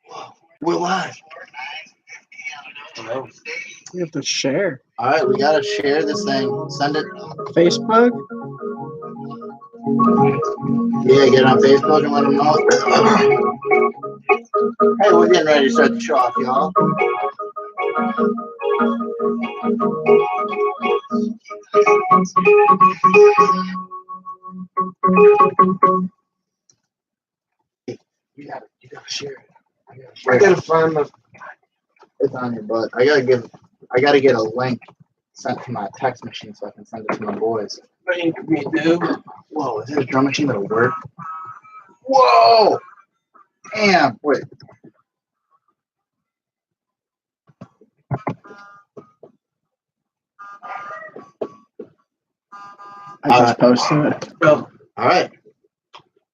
Whoa, we're live. Hello. We have to share. All right, we gotta share this thing. Send it. Facebook? Yeah, get on Facebook and let them know. Hey, we're getting ready to start the show off, y'all. You gotta share it. I gotta find the. It's on your butt. I gotta get a link sent to my text machine so I can send it to my boys. Make me do. Whoa, is there a drum machine that'll work? Whoa! Damn, wait. I just posted it. Well, all right.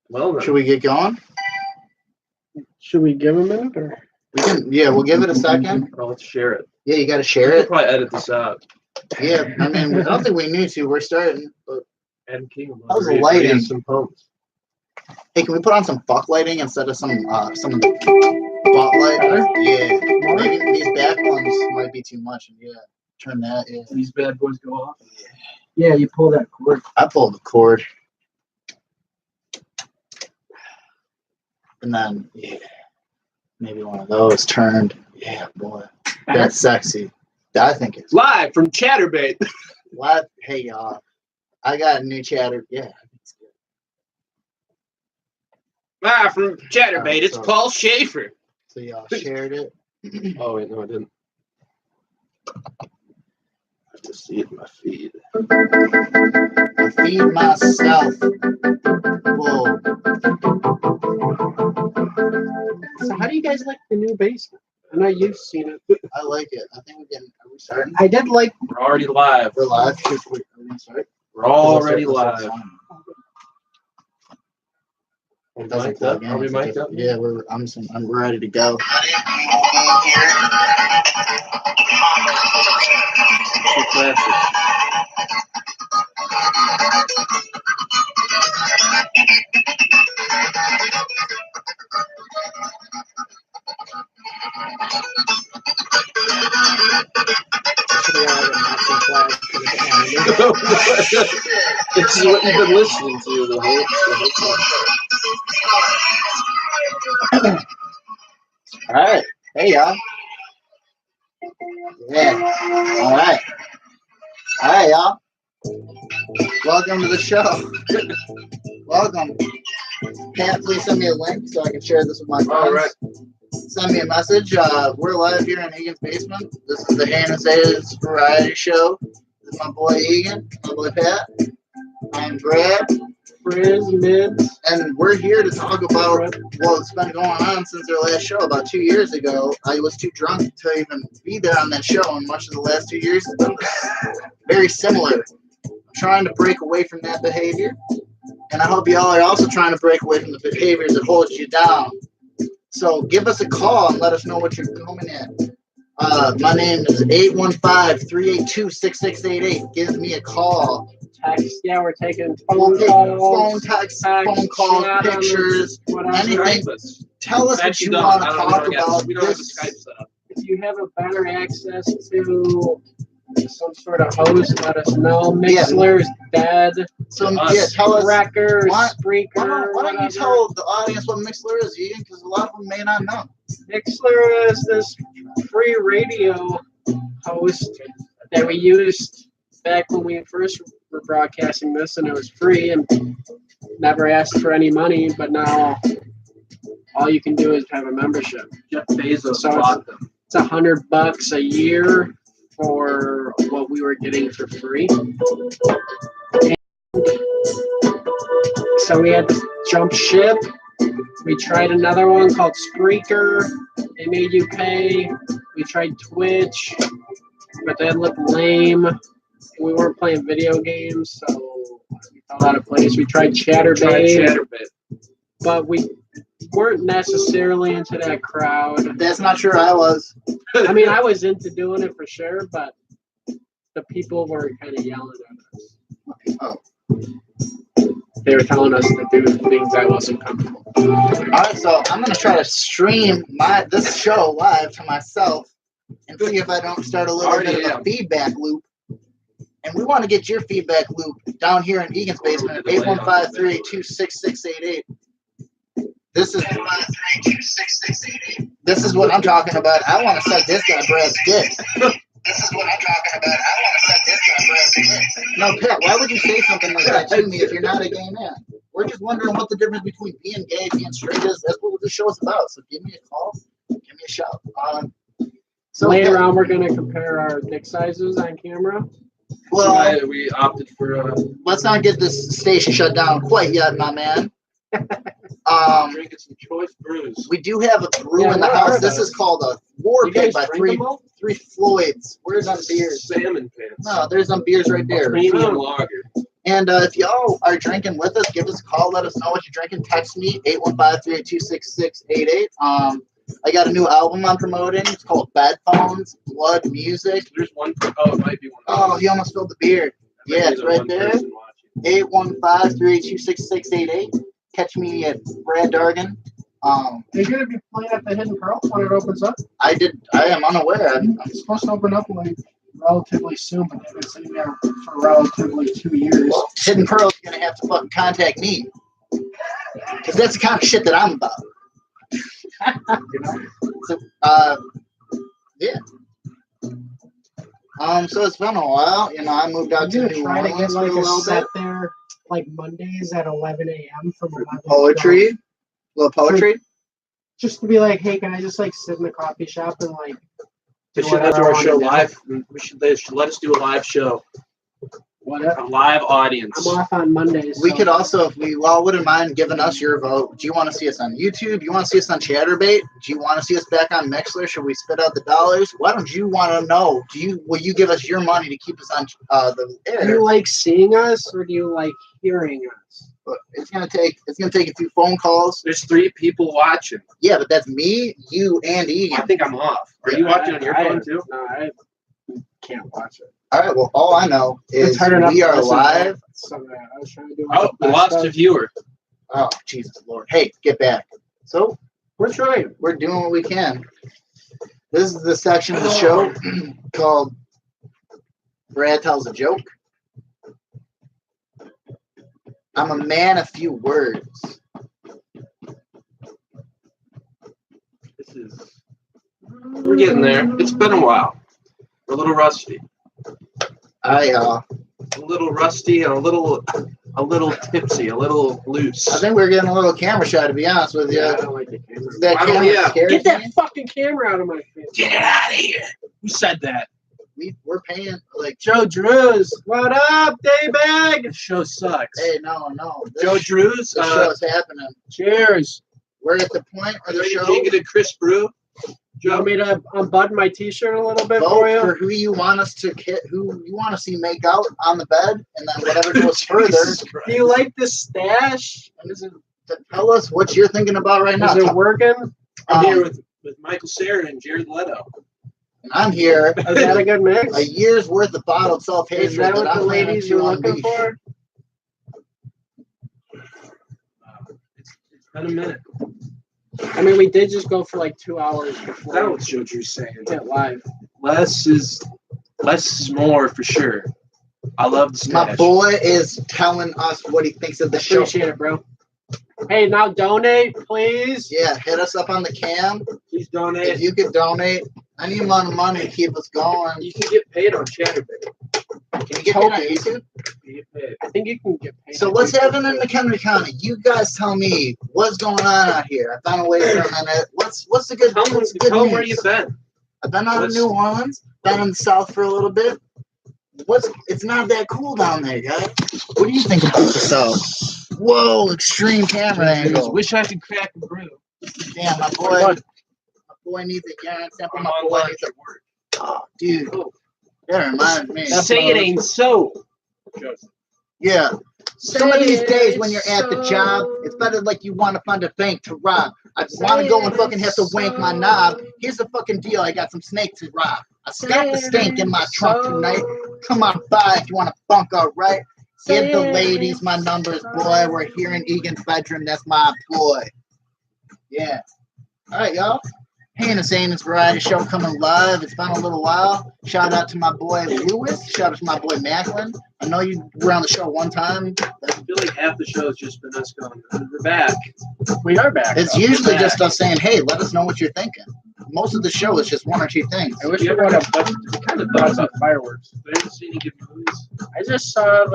Well, then. Should we get going? Should we give a minute or? We can. Yeah, we'll give it a second. Oh, let's share it. Yeah, you got to share We'll it. probably edit this out. Yeah, I mean, I don't think we need to. We're starting. But And King. how's the lighting? Some pumps. Hey, can we put on some fuck lighting instead of some of the butt light? Yeah, maybe these back ones might be too much. Yeah, turn that. Yeah. These bad boys go off. Yeah, you pull that cord. I pulled the cord. And then, yeah, maybe one of those turned. Yeah, boy. That's sexy. I think it's Live from Chatterbait. what? Hey, y'all. I got a new chatter. Yeah, I think it's good. Live from Chatterbait. It's so- Paul Schaefer. So, y'all shared it. Oh, wait, no, I didn't. I have to see it in my feed. I feed myself. Whoa. So how do you guys like the new basement? I know you've seen it. I like it. I think are we starting? I did like. We're already live. We're live. Are we gonna start? We're already Let's start live. the song. Are It doesn't we plug mic'd in. up? Are we It's a mic'd up? different- Yeah, we're ready to go. Two classics. This is what you've been listening to the whole time. All right. Hey, y'all. Yeah. All right. All right, y'all. Welcome to the show. Welcome. Pat, please send me a link so I can share this with my friends. All right. Send me a message. We're live here in Egan's basement. This is the Heinous Anus variety show. This is my boy Egan, my boy Pat. I'm Brad, Frizz, Mids. and we're here to talk about what's been going on since our last show about 2 years ago. I was too drunk to even be there on that show, and much of the last 2 years has been very similar. I'm trying to break away from that behavior, and I hope y'all are also trying to break away from the behaviors that hold you down. So give us a call and let us know what you're coming at. My name is 815-382-6688. Give me a call. Text. Yeah, we're taking We'll phone take calls. phone text, phone calls, chat, pictures, whatever. anything. Skype us. Tell us what Actually, you no, want I to don't talk know. about. We don't have a This, Skype set up. If you have a better access to some sort of host, let us know. Mixler's dead. so us. yeah, tell us. Wrecker, What? Spreaker. Why don't you whatever. tell the audience what Mixler is, Ian? Because a lot of them may not know. Mixler is this free radio host that we used back when we first were broadcasting this, and it was free and never asked for any money. But now all you can do is have a membership. Jeff Bezos So bought them. It's $100 a year for what we were getting for free. So we had to jump ship. We tried another one called Spreaker. They made you pay. We tried Twitch, but that looked lame. We weren't playing video games, so we fell out of place. We tried Chatterbait, but we weren't necessarily into that crowd. That's not sure I was. I mean, I was into doing it for sure, but the people were kind of yelling at us. Oh. they were telling us to do things I wasn't comfortable. Alright, so I'm gonna try to stream this show live to myself and see if I don't start a little bit of a feedback loop. And we want to get your feedback loop down here in Egan's basement at 815-382-6688. This is what I'm talking about. I want to suck this guy Brad's dick. No, Pat, why would you say something like that to me if you're not a gay man? We're just wondering what the difference between being gay and being straight is. That's what this show is about. So give me a call. Give me a shout. So later on, we're going to compare our dick sizes on camera. Well, we opted for. Let's not get this station shut down quite yet, my man. Drinking some choice brews. We do have a brew in the house. This is called a War Pig by Three Floyds. Where's some beers? Salmon pants. No, there's some beers right there. Premium lager. And if y'all are drinking with us, give us a call. Let us know what you're drinking. Text me 815-382-6688. I got a new album I'm promoting. It's called Bad Phones, Blood Music. There's one. Oh, it might be one. Oh, he almost spilled the beer. Yeah, it's right there. 815-382-6688. Catch me at Brad Dargan. Are you going to be playing at the Hidden Pearl when it opens up? I am unaware. I'm supposed to open up like relatively soon, but they've been sitting there for relatively 2 years. Well, Hidden Pearl's going to have to fucking contact me. Because that's the kind of shit that I'm about. You know? So, yeah. So it's been a while. You know, I moved out to New Orleans for a little bit. There, like Mondays at 11 a.m. from 11 poetry, a little poetry. Just to be like, hey, can I just like sit in the coffee shop and like? They should do our show live. They should let us do a live show. A live audience. I'm off on Mondays. We could also, if we wouldn't mind giving us your vote. Do you want to see us on YouTube? Do you want to see us on Chatterbait? Do you want to see us back on Mixler? Should we spit out the dollars? Why don't you want to know? Will you give us your money to keep us on the air? Do you like seeing us or do you like hearing us? It's gonna take a few phone calls. There's 3 people watching. Yeah, but that's me, you, and Ian. I think I'm off. Are you watching on your phone too? No, I can't watch it. All right. Well, all I know is we are live. So, I was trying to do we lost a viewer. Oh, Jesus Lord! Hey, get back. So we're trying. We're doing what we can. This is the section of the show called Brad Tells a Joke. I'm a man of few words. We're getting there. It's been a while. We're a little rusty. A little rusty and a little tipsy, a little loose. I think we're getting a little camera shy, to be honest with you. Yeah, I don't like the camera. That camera scares Get that me. fucking camera out of my face. Get it out of here. Who said that? We're paying like Joe Drews. What up, Daybag? The show sucks. Hey, no. Joe Drews. The show's happening. Cheers. We're at the point where the show. You get a Chris Brew. Do you want me to unbutton my T-shirt a little bit Vote for you? for who you want us to hit, who you want to see make out on the bed, and then whatever goes further. Do you like this stash? And is it, tell us what you're thinking about right now. Is it working? I'm here with Michael Cera and Jared Leto. I'm here. Is that a good mix? A year's worth of bottled self-hatred Is that what I'm the ladies you're looking unleash. for? It's been a minute. I mean, we did just go for like 2 hours before. That's what Joe Drew's saying. Went live. Less is more for sure. I love the stash. My boy is telling us what he thinks of the show. Appreciate it, bro. Hey, now donate, please. Yeah, hit us up on the cam. Please donate. If you could donate any amount of money to keep us going. You can get paid on Chatterbait. Can you get paid on YouTube? You get paid. I think you can get paid. So what's happening in McHenry County? You guys tell me what's going on out here. I've been away for a minute. What's the good? Tell what's the good them where news? you've been. I've been out of New Orleans. Been in the South for a little bit. It's not that cool down there, guys. What do you think about the South? Whoa, extreme camera angle. Wish I could crack a brew. Damn, my boy needs a Garen sample. My boy needs a work. Oh, dude. That reminds me. Say it ain't so. Yeah. Some of these days when you're at the job, it's better like you want to find a bank to rob. I want to go and fucking have to wank my knob. Here's the fucking deal. I got some snake to rob. I got the stank in my trunk tonight. Come on by if you want to funk all right. Give the ladies my numbers, boy. We're here in Egan's bedroom. That's my boy. Yeah. All right, y'all. Heinous Anus variety show coming live. It's been a little while. Shout out to my boy Lewis. Shout out to my boy Macklin. I know you were on the show one time. I feel like half the show has just been us going, we're back. We are back. It's usually just us saying, hey, let us know what you're thinking. Most of the show is just one or two things. I wish we would have kind of thought about fireworks. I haven't seen any good movies. I just saw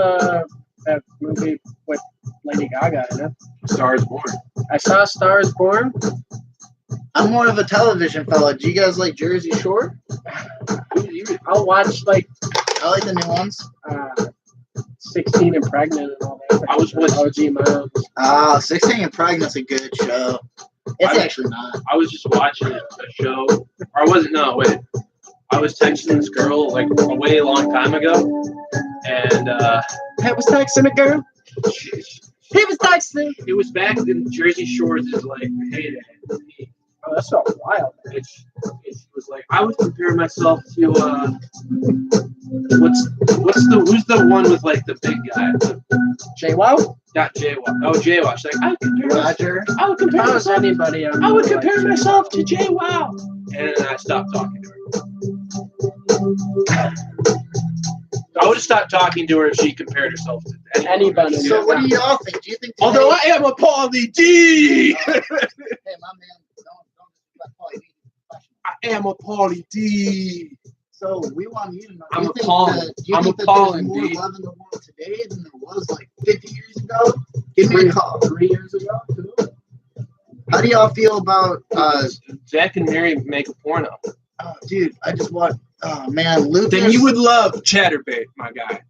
that movie with Lady Gaga in it. Star is Born. I saw Star is Born. I'm more of a television fella. Do you guys like Jersey Shore? I'll watch like I like the new ones. 16 and Pregnant and all that. I was watching OG Moms. 16 and Pregnant's a good show. It's actually not. I was just watching a show. Or I wasn't, no, wait. I was texting this girl like a way long time ago. And I was texting a girl. He was texting. It was back in Jersey Shore's is like heyday. Oh, that's so wild. It was like I would compare myself to who's the one with like the big guy? JWoww? Not JWoww. Oh, JWoww. She's like I would compare Roger. I would compare myself. Anybody I would compare myself to JWoww. And then I stopped talking to her. I would have stopped talking to her if she compared herself to anybody. So what do y'all think? Do you think? Although I am a Paulie D. Hey, my man, don't Paulie D. I am a Paulie D. So we want you to know. I'm do a you Paul. think that I'm a there's Paul more indeed. love in the world today than there was like 50 years ago? Give me a call. 3 years ago, too. How do y'all feel about Zach and Mary make a porno? dude, I just watched man, Lucas. Then you would love Chatterbait, my guy.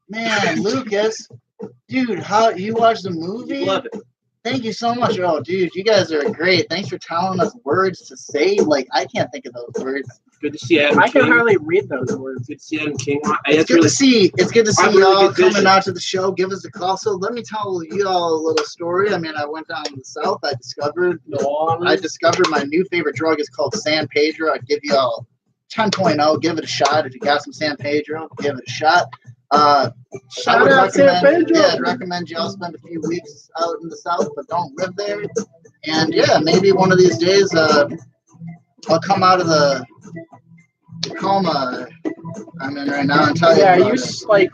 Man, Lucas. Dude, how you watched the movie? You love it. Thank you so much. Oh, dude, you guys are great. Thanks for telling us words to say. Like, I can't think of those words. Good to see Adam I King. can hardly read those words. Good to see Adam King. It's good to see I'm really y'all good vision. coming out to the show. Give us a call. So let me tell you all a little story. I mean, I went down to the south. I discovered my new favorite drug is called San Pedro. I'd give y'all 10.0. Give it a shot. If you got some San Pedro, give it a shot. Shout out San Pedro. Yeah, I'd recommend y'all spend a few weeks out in the south, but don't live there. And yeah, maybe one of these days, I'll come out of the coma I'm in right now and tell you. Yeah, are about you it. like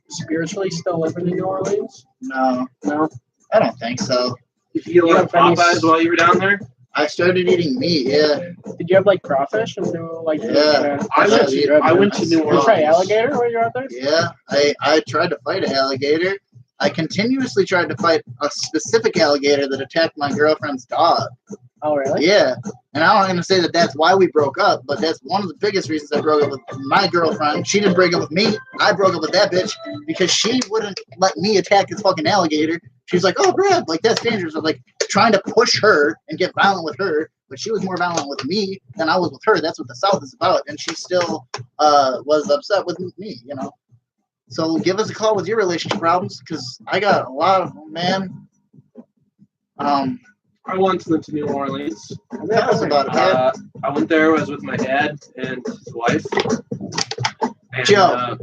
spiritually still living in New Orleans? No, No. I don't think so. Did you eat a lot of Popeyes while you were down there? I started eating meat. Yeah, Did you have like crawfish and do like? Yeah. I went to New Did you try Orleans. alligator when you were out there? yeah. I tried to fight an alligator. I continuously tried to fight a specific alligator that attacked my girlfriend's dog. Oh really? Yeah, and I'm not going to say that that's why we broke up, but that's one of the biggest reasons I broke up with my girlfriend. She didn't break up with me. I broke up with that bitch because she wouldn't let me attack this fucking alligator. She's like, oh, Brad, like, that's dangerous. I'm like, trying to push her and get violent with her, but she was more violent with me than I was with her. That's what the South is about, and she still was upset with me, you know. So give us a call with your relationship problems, because I got a lot of them, man. I once went to New Orleans. Tell us about it, man. I went there. I was with my dad and his wife. And, Joe.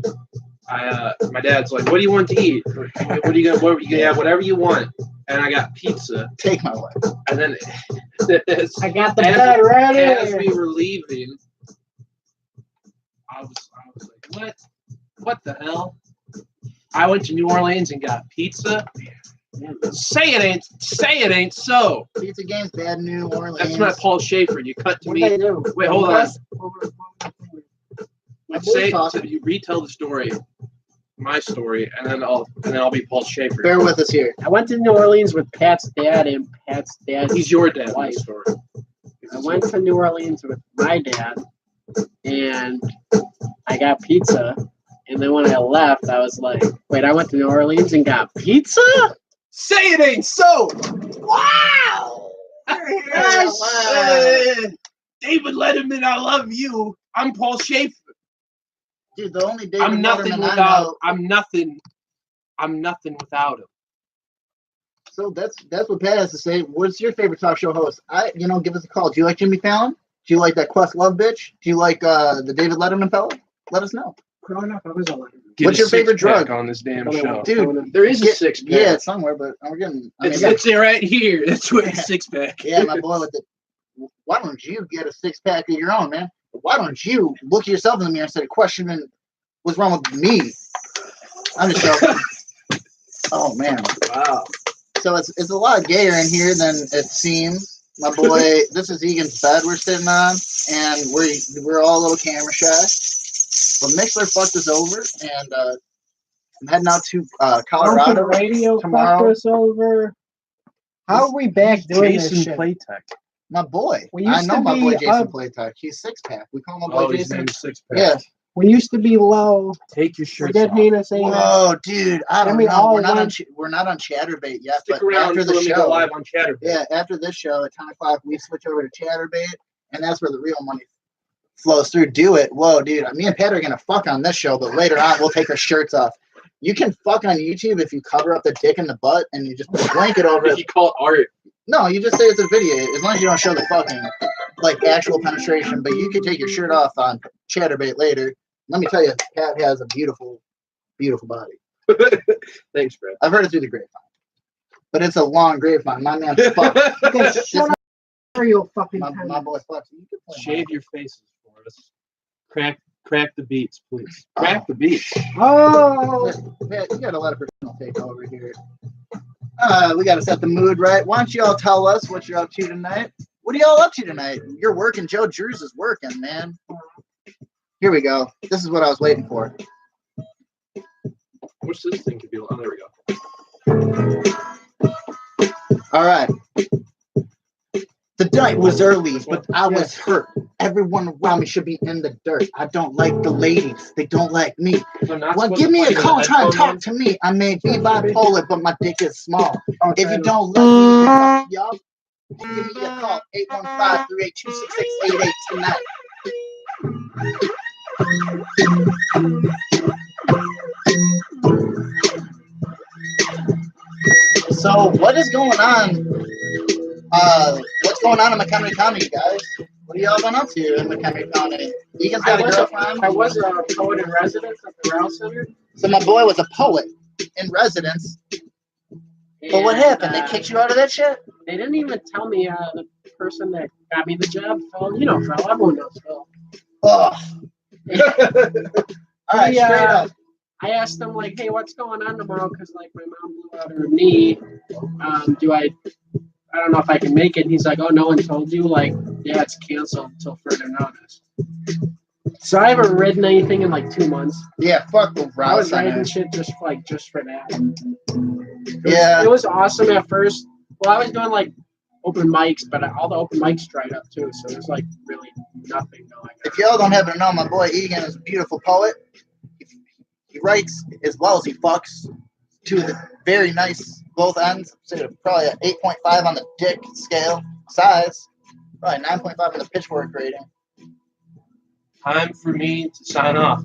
My dad's like, "What do you want to eat? What are you gonna have? Whatever you want." And I got pizza. Take my wife. And then I got the bed ready. as we were leaving, I was like, "What the hell?" I went to New Orleans and got pizza. Say it ain't so. Pizza game's bad in New Orleans. That's not Paul Schaefer. You cut to What me. did I do? Wait, hold on. My boy's Say talking. so you retell the story, my story, and then I'll be Paul Schaefer. Bear with us here. I went to New Orleans with Pat's dad and Pat's dad's He's your dad in wife. the story. I went to New Orleans with my dad, and I got pizza. And then when I left, I was like, wait, I went to New Orleans and got pizza? Say it ain't so. Wow! Yes. David Letterman, I love you. I'm Paul Schaefer. Dude, the only David I'm nothing Letterman I without. know. I'm nothing without him. So that's what Pat has to say. What's your favorite talk show host? Give us a call. Do you like Jimmy Fallon? Do you like that Questlove bitch? Do you like the David Letterman fella? Let us know. growing up, I was a lot. What's your favorite drug on this damn But I show? won't. Dude, There is a six pack. Yeah, it's somewhere, but we're getting. I mean, It's right here. That's what a six pack. yeah, my boy with the. Why don't you get a 6-pack of your own, man? Why don't you look at yourself in the mirror instead of questioning what's wrong with me? I'm just joking. Oh man. Wow. So it's a lot gayer in here than it seems. My boy, this is Egan's bed we're sitting on, and we're all a little camera shy. But Mixler fucked us over, and I'm heading out to Colorado Radio tomorrow. fucked us over. How are we back doing this shit? Playtech. My boy, We used I know to my be boy Jason up- Playtech. He's 6-pack. We call him my Oh, boy his Jason. name's six pack. Yeah. We used to be low. Take your We shirt did off. Heinous Anus. Whoa, dude! I And don't we know. all We're not on went- we're not on Chatterbait yet, Stick but around after until the we go show, live on Chatterbait. yeah, after this show at 10 o'clock, we switch over to Chatterbait, and that's where the real money flows through. Do it. Whoa, dude! Me and Pat are gonna fuck on this show, but later on we'll take our shirts off. You can fuck on YouTube if you cover up the dick and the butt, and you just put a blanket over If it. you call it art. No, you just say it's a video, as long as you don't show the fucking like actual penetration. But you can take your shirt off on Chatterbait later. Let me tell you, Pat has a beautiful, beautiful body. Thanks, Brad. I've heard it through the grapevine, but it's a long grapevine. My man, fuck. Okay, shut up for you fucking my time. boy, fuck. You can play Shave your faces for us. Crack the beats, please. Oh. Crack the beats. Oh, Pat, you got a lot of personal take over here. We got to set the mood right. Why don't you all tell us what you're up to tonight? What are y'all up to tonight? You're working. Joe Drews is working, man. Here we go. This is what I was waiting for. What's this thing could be? Oh, there we go. All right. The night was early, but I was hurt. Everyone around me should be in the dirt. I don't like the ladies. They don't like me. So not Well, supposed give to me play a with call. the Try and headphone talk to me. I may be bipolar, but my dick is small. If you okay. don't let me fuck you up, give me a call. 815-382-6688 tonight. So what is going on? What's going on in McHenry County, guys? What are y'all going up to in McHenry County? Egan's got a girlfriend. I was a poet in residence at the Rouse Center. So my boy was a poet in residence. But what and, happened? They kicked you out of that shit? They didn't even tell me the person that got me the job, Phil. You know Phil. Everyone knows Phil. Oh. All right, He, straight up. I asked them like, "Hey, what's going on tomorrow?" Because like my mom blew out her knee. I don't know if I can make it. And he's like, "Oh, no one told you." Like, yeah, it's canceled until further notice. So I haven't written anything in like 2 months. Yeah, fuck the I Rouse was writing Center. shit just for that. Yeah. It was awesome at first. Well, I was doing like open mics, but all the open mics dried up too. So there's like really nothing going on. If y'all don't happen to know, my boy Egan is a beautiful poet. He writes as well as he fucks to the very nice both ends. So probably an 8.5 on the dick scale size. Probably 9.5 on the pitchfork rating. Time for me to sign off.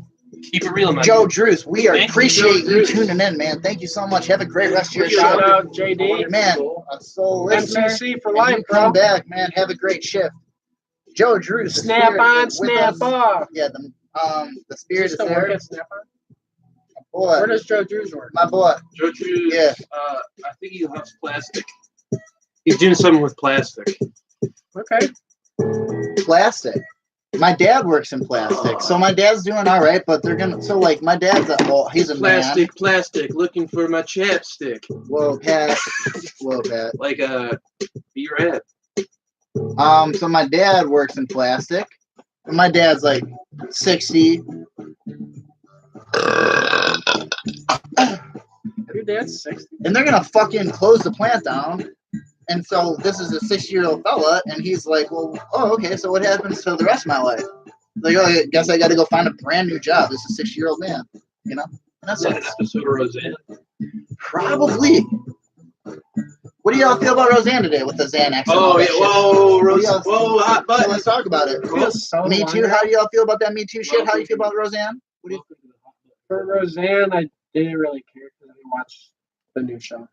Keep it real, man. Joe Drews, we Thank you, appreciate Joe you Drews. tuning in, man. Thank you so much. Have a great rest of your Shout shift. out JD, Man, a soul listener. MCC for And life, you come bro. back, man. Have a great shift. Joe Drews. the Snap spirit on, with snap us. off. Yeah, the spirit is Still work there. at Snap on? Boy, Where does Joe Drews work? my boy. Joe Drews, Yeah. I think he loves plastic. He's doing something with plastic. Okay. Plastic. My dad works in plastic, so my dad's doing all right. But they're gonna. So like, my dad's he's a man. Plastic, looking for my chapstick. Whoa, Pat. Whoa, Pat. Like be red. So my dad works in plastic. And my dad's like 60. Your dad's 60. And they're gonna fucking close the plant down. And so this is a 60-year-old fella, and he's like, well, oh, okay, so what happens to the rest of my life? Like, oh, I guess I got to go find a brand new job. This is a 60-year-old man, you know? And that's An it. episode of Roseanne. Probably. What do y'all feel about Roseanne today with the Xanax? And all Oh that yeah, shit? whoa, What do Rose, y'all- whoa, hot So button. let's talk about it. Feels so Me Too. long. How do y'all feel about that Me Too shit? How do you feel about Roseanne? What do you? For Roseanne, I didn't really care because I didn't watch the new show.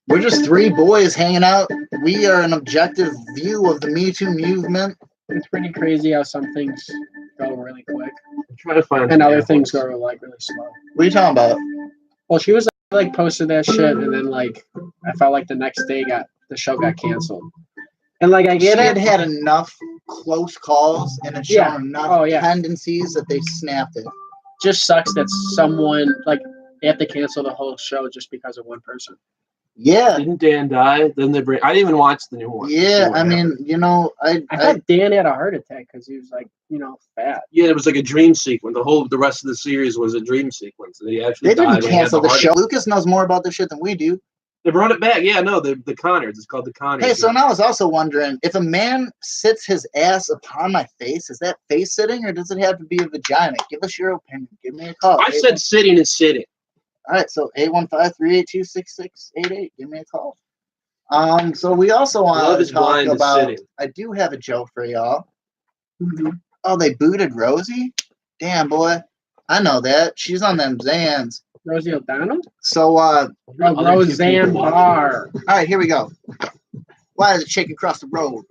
We're just three boys hanging out. We are an objective view of the Me Too movement. It's pretty crazy how some things go really quick. trying to find. And other things go like really slow. What are you talking about? Well, she was like posted that shit, and then like I felt like the next day the show got canceled. And like I She get had it. had enough close calls and had Yeah. shown enough Oh, yeah. tendencies that they snapped it. Just sucks that someone like they have to cancel the whole show just because of one person. Yeah. Didn't Dan die? Then they bring. I didn't even watch the new one. Yeah, I mean, you know, I thought Dan had a heart attack because he was like, fat. Yeah, it was like a dream sequence. The rest of the series was a dream sequence. They actually they died didn't when he had cancel the heart show. attack. Lucas knows more about this shit than we do. They brought it back. Yeah, no, the Connors. It's called the Connors. Hey, so now I was also wondering, if a man sits his ass upon my face, is that face sitting or does it have to be a vagina? Give us your opinion. Give me a call. I said sitting is sitting. All right, so 815-382-6688. Give me a call. So we also Love want is to talk blind is about. sitting. I do have a joke for y'all. Mm-hmm. Oh, they booted Rosie? Damn, boy. I know that. She's on them Zans. Rosie O'Donnell? So, Roseanne Barr. all right, here we go. Why is a chicken across the road?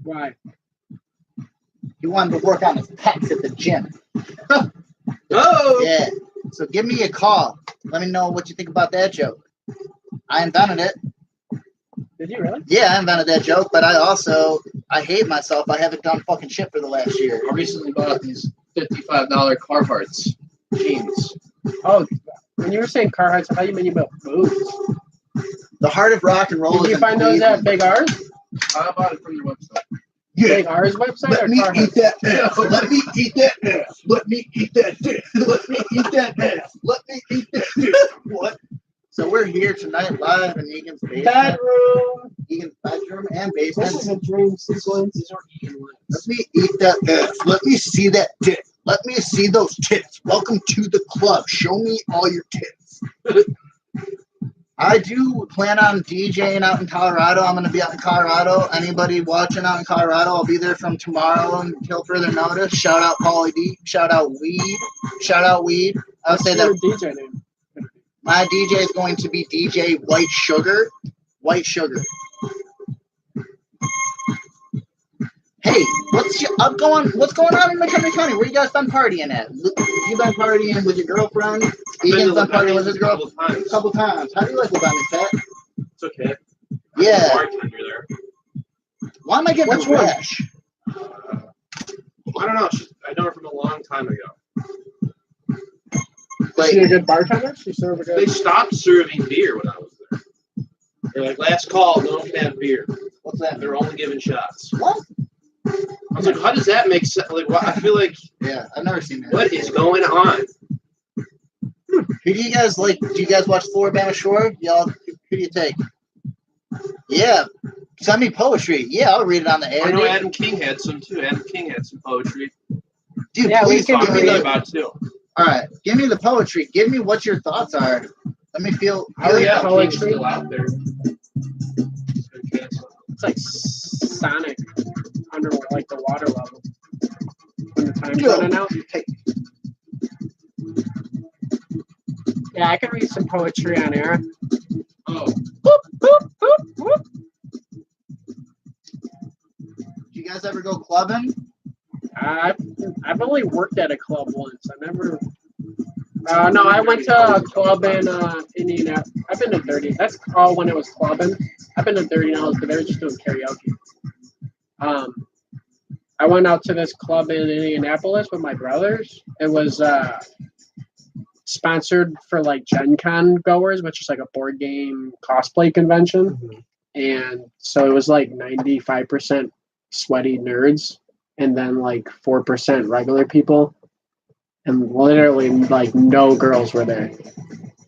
Why? He wanted to work on his pecs at the gym. Oh! Yeah. So give me a call. Let me know what you think about that joke. I invented it. Did you really? Yeah, I invented that joke, but I hate myself. I haven't done fucking shit for the last year. I recently bought these $55 Carhartts jeans. Oh, when you were saying Carhartts, I thought you meant you about boots. The heart of rock and roll. Did you find those at Big R's? I bought it from your website. Big R's website or Carhartts? that ass. Let me eat that ass. Let me eat that dick. Let me eat that ass. Let me eat that dick. What? So we're here tonight live in Egan's basement. Bedroom. Egan's bedroom and basement. This is a dream sequence. These are Egan lips. Let me eat that ass. Let me see that dick. Let me see those tits. Welcome to the club. Show me all your tits. I do plan on DJing out in Colorado. I'm going to be out in Colorado. Anybody watching out in Colorado, I'll be there from tomorrow until further notice. Shout out Pauly D. Shout out Weed. Shout out Weed. I would say that DJ name. my DJ is going to be DJ White Sugar. White Sugar. Hey, what's going on in McHenry County? Where you guys been partying at? You been partying with your girlfriend? Egan's been partying with his girlfriend a couple times. How do you like Lebanon, Pat? It's okay. Yeah. Bartender there. Why am I getting Which a one? rash? I don't know. I know her from a long time ago. Like, She a good bartender? She served a They good. stopped serving beer when I was there. They're like, last call, no one can have beer. what's that? They're only giving shots. What? I was like, how does that make sense? Like, what? I feel like, Yeah, I've never seen that. what is going on? Who do you guys like? Do you guys watch Floribama Shore? Y'all, who do you take? Yeah. Send me poetry. Yeah, I'll read it on the air. I know Dude, Adam King had some too. Adam King had some poetry. Yeah, we please can give Talk me to me the. about too. All right, give me the poetry. Give me what your thoughts are. Let me feel. Oh, yeah. King's Poetry. still out there. It's like Sonic under like the water level. When the time's Yo. running out. Hey, Yeah, I can read some poetry on air. Oh, Boop, boop, boop, boop. do you guys ever go clubbing? I've only worked at a club once. I never. No, I went to a club in Indianapolis. I've been to 30. That's all when it was clubbing. I've been to 30 now, but they were just doing karaoke. I went out to this club in Indianapolis with my brothers. It was sponsored for like Gen Con goers, which is like a board game cosplay convention. And so it was like 95% sweaty nerds and then like 4% regular people. And literally like no girls were there.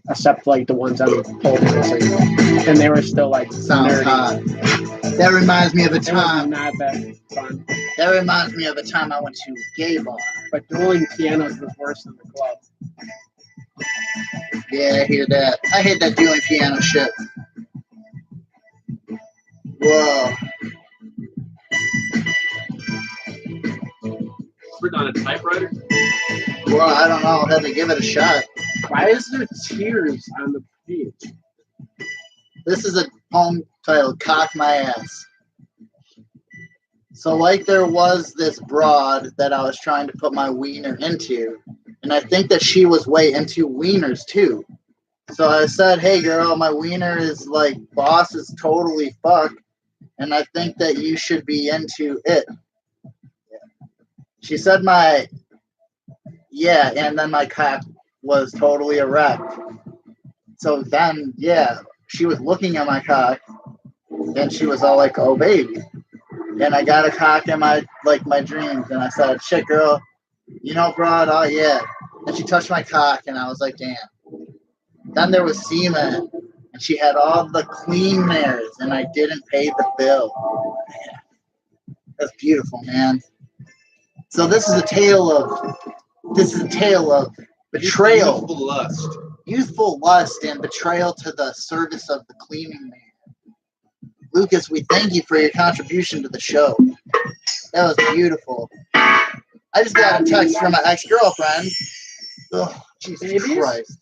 Except like the ones on the pole dancing. And they were still like Sounds nerdy. hot. That reminds me of a It was time. not that fun. That reminds me of a time I went to a gay bar. But dueling pianos was worse than the club. Yeah, I hear that. I hate that dueling piano shit. Whoa. written on a typewriter. Well, I don't know. I'll have to give it a shot. Why is there tears on the page? This is a poem titled Cock My Ass. So like there was this broad that I was trying to put my wiener into, and I think that she was way into wieners too. So I said, "Hey girl, my wiener is like boss is totally fucked, and I think that you should be into it." She said and then my cock was totally erect. So then, she was looking at my cock, and she was all like, "Oh baby," and I got a cock in my dreams, and I said, "Shit, girl, broad, oh yeah," and she touched my cock, and I was like, "Damn." Then there was semen, and she had all the cleaners, and I didn't pay the bill. That's beautiful, man. So this is a tale of betrayal, youthful lust, and betrayal to the service of the cleaning man. Lucas, we thank you for your contribution to the show. That was beautiful. I just got a text from my ex-girlfriend. Oh, Jesus Christ.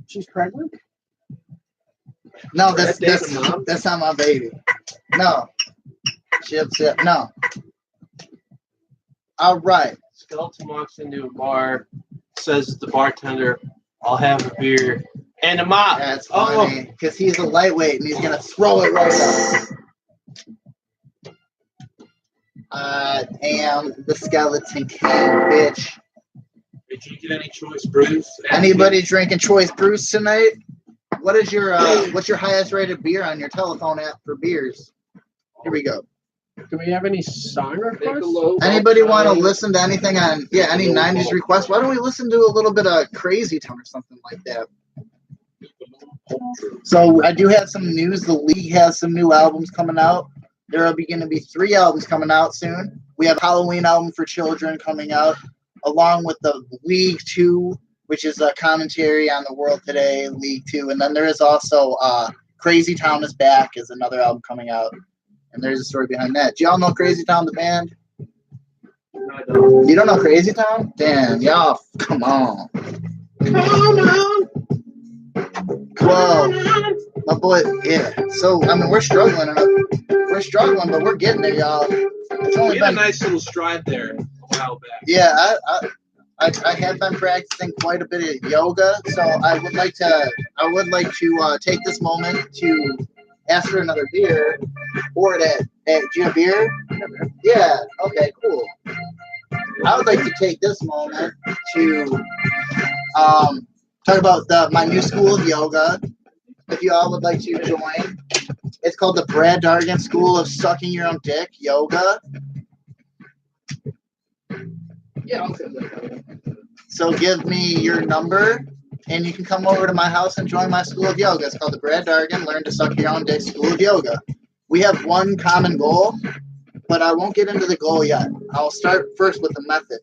She's pregnant? No, that's not my baby. No. No. All right. Skeleton walks into a bar, says to the bartender, "I'll have a beer and a mop." That's funny, because he's a lightweight and he's going to throw it right up. I am the Skeleton King, bitch. Did you get any choice brews? Anybody drinking choice brews tonight? What is your what's your highest rated beer on your telephone app for beers? Here we go. Do we have any song requests? Anybody want to listen to anything on any 90s requests? Why don't we listen to a little bit of Crazy Town or something like that? So I do have some news. The League has some new albums coming out. There are going to be 3 albums coming out soon. We have a Halloween album for children coming out, along with the League 2, which is a commentary on the world today, League 2. And then there is also Crazy Town is Back is another album coming out. And there's a story behind that. Do y'all know Crazy Town, the band? No, I don't. You don't know Crazy Town? Damn, y'all, come on. Come on. Whoa. My boy, yeah. So, I mean, we're struggling, but we're getting there, y'all. It's only We had a nice little stride there a while back. Yeah, I have been practicing quite a bit of yoga, so I would like to take this moment to ask for another beer. Or do you have beer? Yeah. Okay. Cool. I would like to take this moment to talk about my new school of yoga. If you all would like to join, it's called the Brad Dargan School of Sucking Your Own Dick Yoga. Yeah. Okay. So give me your number, and you can come over to my house and join my school of yoga. It's called the Brad Dargan Learn to Suck Your Own Dick School of Yoga. We have one common goal, but I won't get into the goal yet. I'll start first with the method.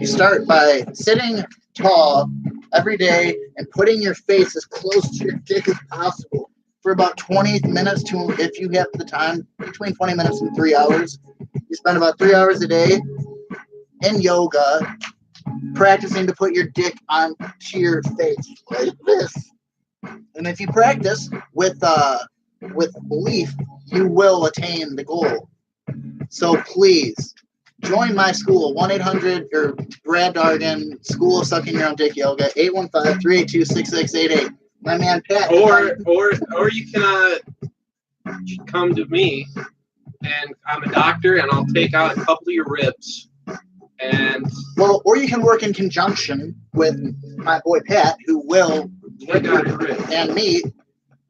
You start by sitting tall every day and putting your face as close to your dick as possible for about 20 minutes to, if you have the time, between 20 minutes and 3 hours. You spend about 3 hours a day in yoga practicing to put your dick onto your face like this. And if you practice with belief, you will attain the goal. So please join my school, 1-800 or Brad Dargan School of Sucking Your Own Dick Yoga, 815-382-6688. My man Pat. Or you can come to me, and I'm a doctor, and I'll take out a couple of your ribs. Or you can work in conjunction with my boy Pat, who will, and me,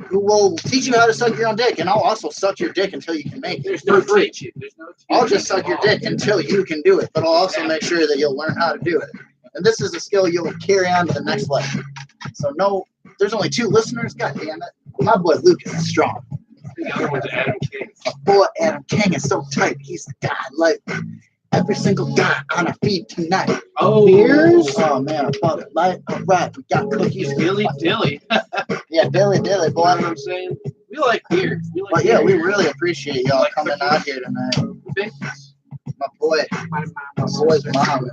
who will teach you how to suck your own dick, and I'll also suck your dick until you can make it. There's no teaching. I'll just suck your dick until you can do it, but I'll also make sure that you'll learn how to do it. And this is a skill you'll carry on to the next level. So there's only 2 listeners. God damn it. My boy Lucas is strong. The other one's Adam King. My boy Adam King is so tight. He's the guy. Like every single guy on our feed tonight. Oh, beers. Oh man, I bought it. All right, we got cookies. Dilly. Yeah, Dilly, boy. You know what I'm saying? We like beer. We really appreciate y'all coming out here tonight. Thanks. My boy's mom is.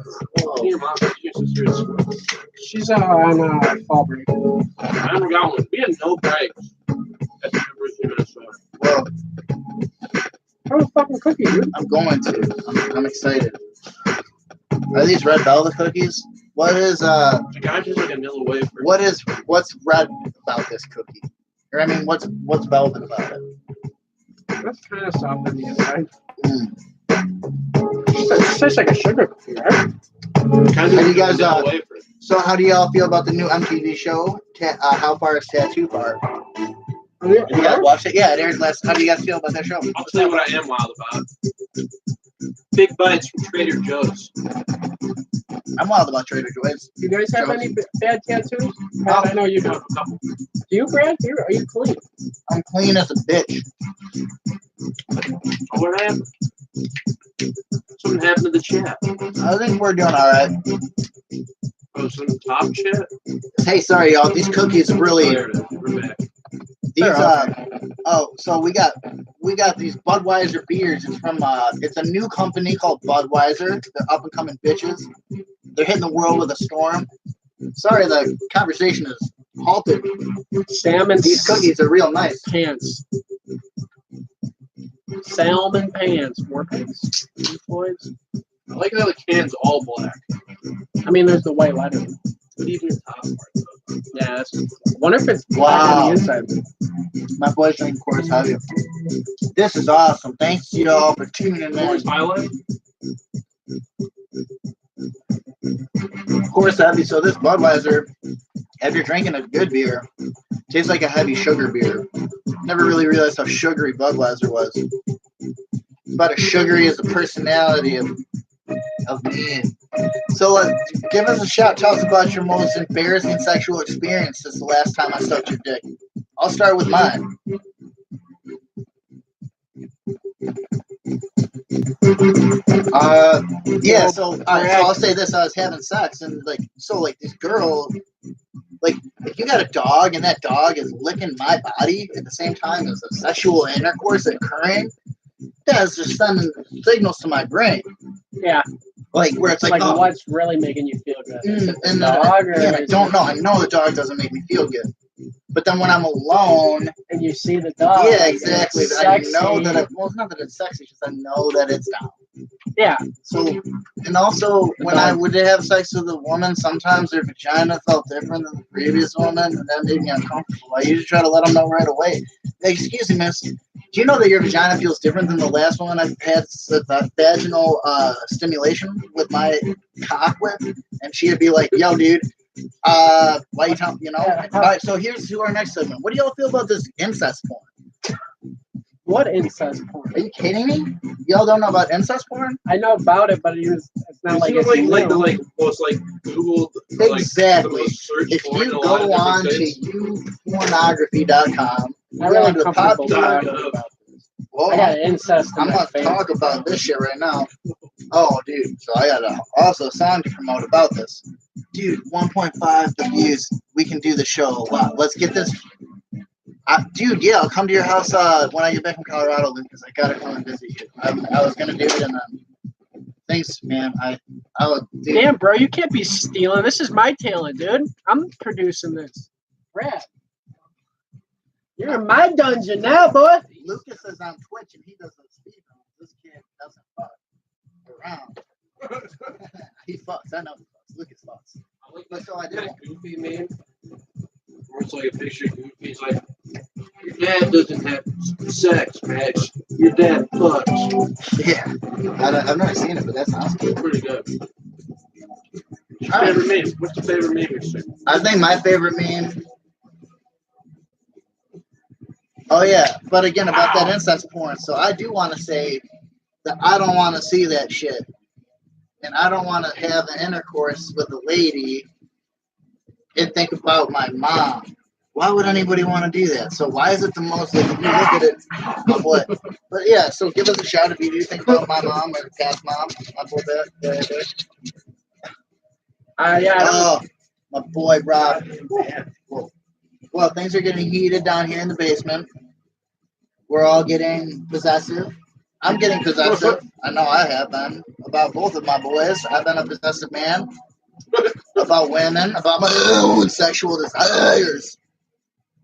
Your mom, your sister is. She's on fall break. I never got one. We had no breaks at the University of Minnesota. Well, fucking cookie, dude. I'm going to. I'm excited. Are these red velvet cookies? What is The guy just like a vanilla wafer. what's red about this cookie? Or I mean, what's velvet about it? That's kind of soft on the inside. Mm. It tastes like a sugar cookie, right? Kind How do you guys, vanilla wafer. So how do y'all feel about the new MTV show? How Far is Tattoo Far? Oh, yeah. You guys watched it? Yeah, it aired last. How do you guys feel about that show? I'll tell you what I am wild about. Big bites from Trader Joe's. I'm wild about Trader Joe's. Do you guys have any bad tattoos? I know you don't. Couple. Do you, Brad? Are you clean? I'm clean as a bitch. Oh, what happened? Something happened to the chat. I think we're doing all right. Oh, some top chat? Hey, sorry y'all. These cookies really. There it is. We're back. These so we got these Budweiser beers. It's from it's a new company called Budweiser. They're up and coming bitches. They're hitting the world with a storm. Sorry, the conversation is halted. Salmon. These cookies are real nice. Pants. Salmon pants. More pants. Boys. I like how the can's all black. I mean, there's the white lettering. But even the top part, though. Yeah, I wonder if it's black on the inside. My boys drinking Coors Heavy. This is awesome. Thanks to y'all for tuning in. Coors Highlight? Coors Heavy. So this Budweiser, if you're drinking a good beer, tastes like a heavy sugar beer. Never really realized how sugary Budweiser was. It's about as sugary as the personality of me. So give us a shout. Tell us about your most embarrassing sexual experience since the last time I sucked your dick. I'll start with mine. Yeah, so I'll say this. I was having sex, and this girl, if you got a dog and that dog is licking my body at the same time as the sexual intercourse occurring, that's just sending signals to my brain. Yeah. Where it's like, oh, what's really making you feel good? And dog I don't know. I know the dog doesn't make me feel good. But then when I'm alone, and you see the dog, yeah, exactly. I know that well, it's not that it's sexy, just I know that it's down. Yeah. So, and also when I would have sex with a woman, sometimes their vagina felt different than the previous woman, and that made me uncomfortable. I usually try to let them know right away. Excuse me, miss. Do you know that your vagina feels different than the last one I've had vaginal stimulation with my cock with? And she'd be like, yo, dude, why you telling, All right, so here's to our next segment. What do y'all feel about this incest porn? What incest porn? Are you kidding me? Y'all don't know about incest porn? I know about it, but it's not like it's most Google. Exactly. If you go on to youpornography.com, I really the popular. Well, I got incest. I'm gonna talk about this shit right now. Oh, dude. So I got also a song to promote about this. Dude, 1.5 the views. We can do the show. Wow. Let's get this. Dude, yeah, I'll come to your house when I get back from Colorado, because I gotta come and visit you. I was gonna do it, and then thanks, man. I would. Dude. Damn, bro, you can't be stealing. This is my talent, dude. I'm producing this. Brad, you're in my dungeon now, boy. Lucas is on Twitch, and he doesn't speak. This kid doesn't fuck around. He fucks. I know he fucks. Lucas fucks. But so I did. Goofy meme. Or it's like a picture of Goofy. He's like, your dad doesn't have sex, Max. Your dad fucks. Yeah. I've never seen it, but that sounds cool. Pretty good. What's your favorite meme? What's your favorite meme you've seen? I think my favorite meme. Oh, yeah. But again, about that incest porn. So I do want to say that I don't want to see that shit. And I don't want to have an intercourse with a lady and think about my mom. Why would anybody want to do that? So why is it the most, if you look at it, what? But yeah, so give us a shout if you do think about my mom or Pat's mom. My boy Oh, my boy Rob. Well, things are getting heated down here in the basement. We're all getting possessive. I'm getting possessive. I know I have been. About both of my boys. I've been a possessive man. About women. About my own sexual desires.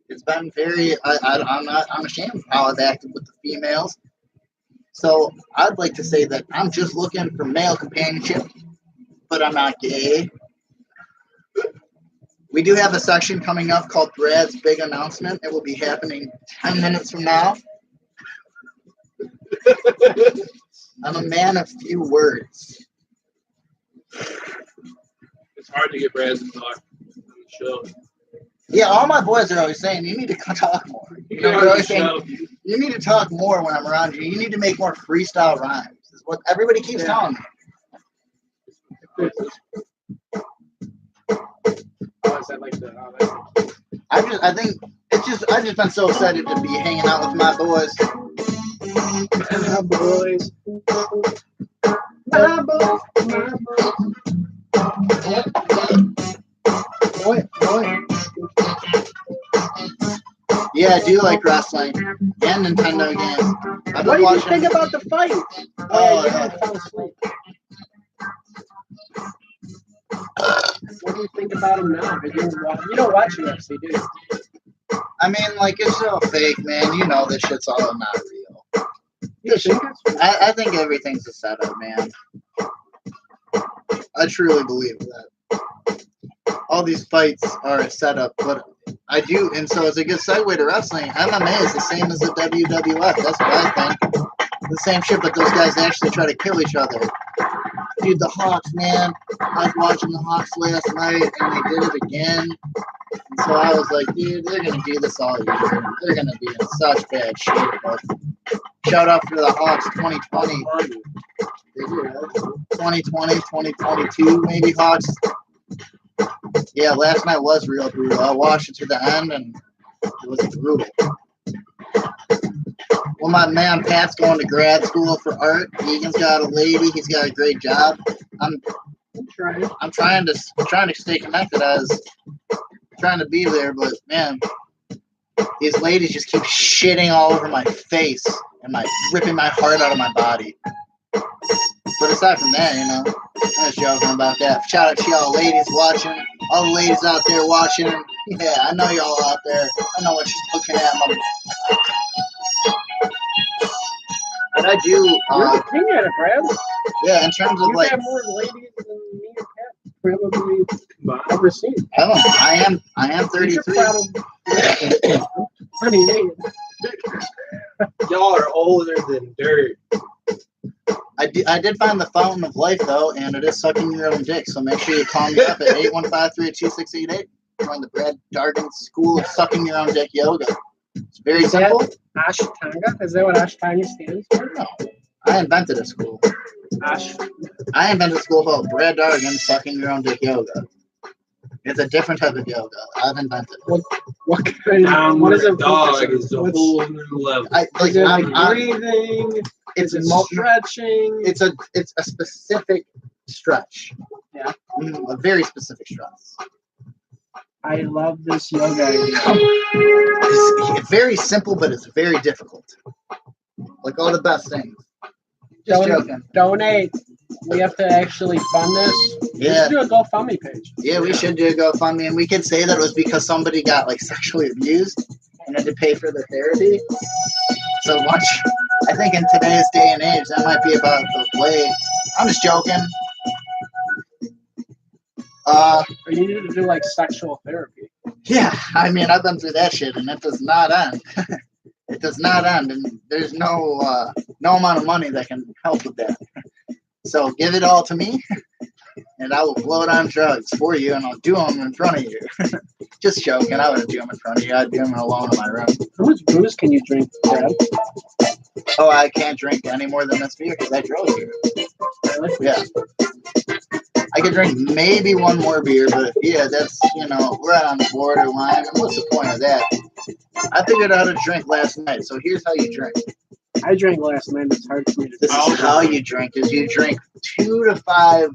It's been very. I'm ashamed of how I've acted with the females. So I'd like to say that I'm just looking for male companionship, but I'm not gay. We do have a section coming up called Brad's Big Announcement. It will be happening 10 minutes from now. I'm a man of few words. It's hard to get Brad to talk on the show. Yeah, all my boys are always saying, you need to talk more. You know, they're always saying, you need to talk more when I'm around you. You need to make more freestyle rhymes. Is what everybody keeps telling me. Oh, is that like the? I think I've just been so excited to be hanging out with my boys. My boys. My boys. My boys. Boy. Yeah, I do like wrestling and Nintendo games. I've What been do you watching. think about the fight? Oh, You yeah. fell asleep. What do you think about him now? You don't watch UFC, do you? I mean, like, it's all fake, man. You know this shit's all not real. You think it's I think everything's a setup, man. I truly believe that. All these fights are a setup, but I do, and so it's a good segue to wrestling. MMA is the same as the WWF. That's what I think. The same shit, but those guys actually try to kill each other. Dude, the Hawks, man. I was watching the Hawks last night, and they did it again. And so I was like, dude, they're going to do this all year. They're going to be in such bad shape. But shout out to the Hawks 2020. 2020, 2022, maybe Hawks. Yeah, last night was real brutal. I watched it to the end, and it was brutal. Well, my man Pat's going to grad school for art. Egan's got a lady. He's got a great job. I'm trying to stay connected. I was trying to be there, but man, these ladies just keep shitting all over my face and ripping my heart out of my body. But aside from that, you know, I'm just joking about that. Shout out to y'all ladies watching. All the ladies out there watching. Yeah, I know y'all out there. I know what she's looking at. But I do. You're the king at it, Brad. Yeah, in terms of You like. have more ladies than me and Pat probably ever seen. I am 33. Y'all are older than dirt. I did find the fountain of life though, and it is sucking your own dick. So make sure you call me up at 815-382-688. Join the Brad Dargan School of Sucking Your Own Dick Yoga. It's very simple. Ashtanga? Is that what Ashtanga stands for? No, I invented a school. I invented a school called Brad Dargan Sucking Your Own Dick Yoga. It's a different type of yoga. I've invented it. What kind of, what is it? Dog is a whole new level. Is it like breathing? It's Stretching? It's a specific stretch. Yeah. A very specific stretch. I love this yoga idea. It's very simple, but it's very difficult. Like all the best things. Just joking. Donate. We have to actually fund this. Yeah. We should do a GoFundMe page. Yeah, we should do a GoFundMe, and we could say that it was because somebody got like sexually abused and had to pay for the therapy. So I think in today's day and age, that might be about the way. I'm just joking. Or you need to do like sexual therapy. Yeah, I mean, I've been through that shit, and it does not end. It does not end, and there's no amount of money that can help with that. So give it all to me, and I will blow it on drugs for you, and I'll do them in front of you. Just joking. I wouldn't do them in front of you. I'd do them alone in my room. How much booze can you drink, Brad? Oh, I can't drink any more than this beer because I drove here. Really? Yeah. I could drink maybe one more beer, but yeah, that's, right on the borderline. And what's the point of that? I figured out how to drink last night, so here's how you drink. I drank last night. It's hard for me to This is how you drink, is you drink 2 to 5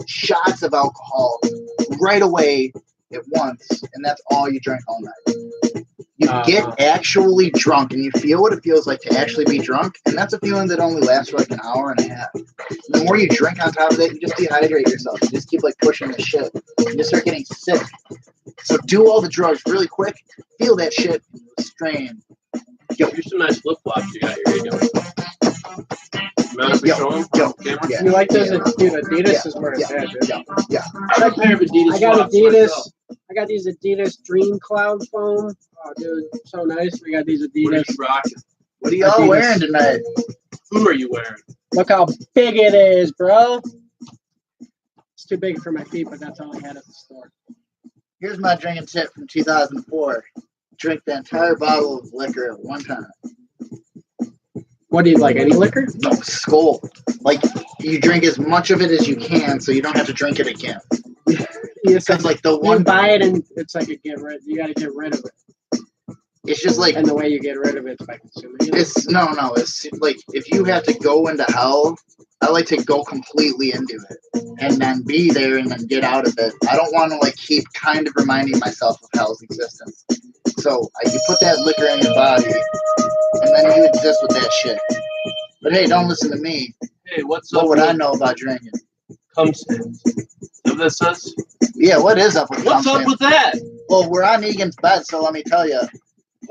shots of alcohol right away at once, and that's all you drink all night. You get actually drunk, and you feel what it feels like to actually be drunk, and that's a feeling that only lasts for like an hour and a half. The more you drink on top of that, you just dehydrate yourself. You just keep like pushing the shit. You just start getting sick. So do all the drugs really quick, feel that shit, strain. Yo, here's some nice flip flops you got here. Yeah. You like those? Dude, Adidas is where it's at, dude. Yeah. I have a pair of Adidas. I got socks Adidas. myself. I got these Adidas Dream Cloud foam. Oh, dude, so nice. We got these What are Adidas. you rocking? What are y'all Adidas. wearing tonight? Who are you wearing? Look how big it is, bro. It's too big for my feet, but that's all I had at the store. Here's my drinking tip from 2004. Drink the entire bottle of liquor at one time. What do you like? Any liquor? No, Skull. Like, you drink as much of it as you can so you don't have to drink it again. Because, like, the You one, buy it and it's like a get rid. You got to get rid of it. it's just like, And the way you get rid of it is by consuming it. it's, no, it's like, if you have to go into hell, I like to go completely into it and then be there and then get out of it. I don't want to, like, keep kind of reminding myself of hell's existence. So, you put that liquor in your body and then you exist with that shit. But hey, don't listen to me. Hey, what's up? What would with I know about drinking? cum stands? What this says? Yeah, what is up with What's cum up stands? with that? Well, we're on Egan's bed, so let me tell you.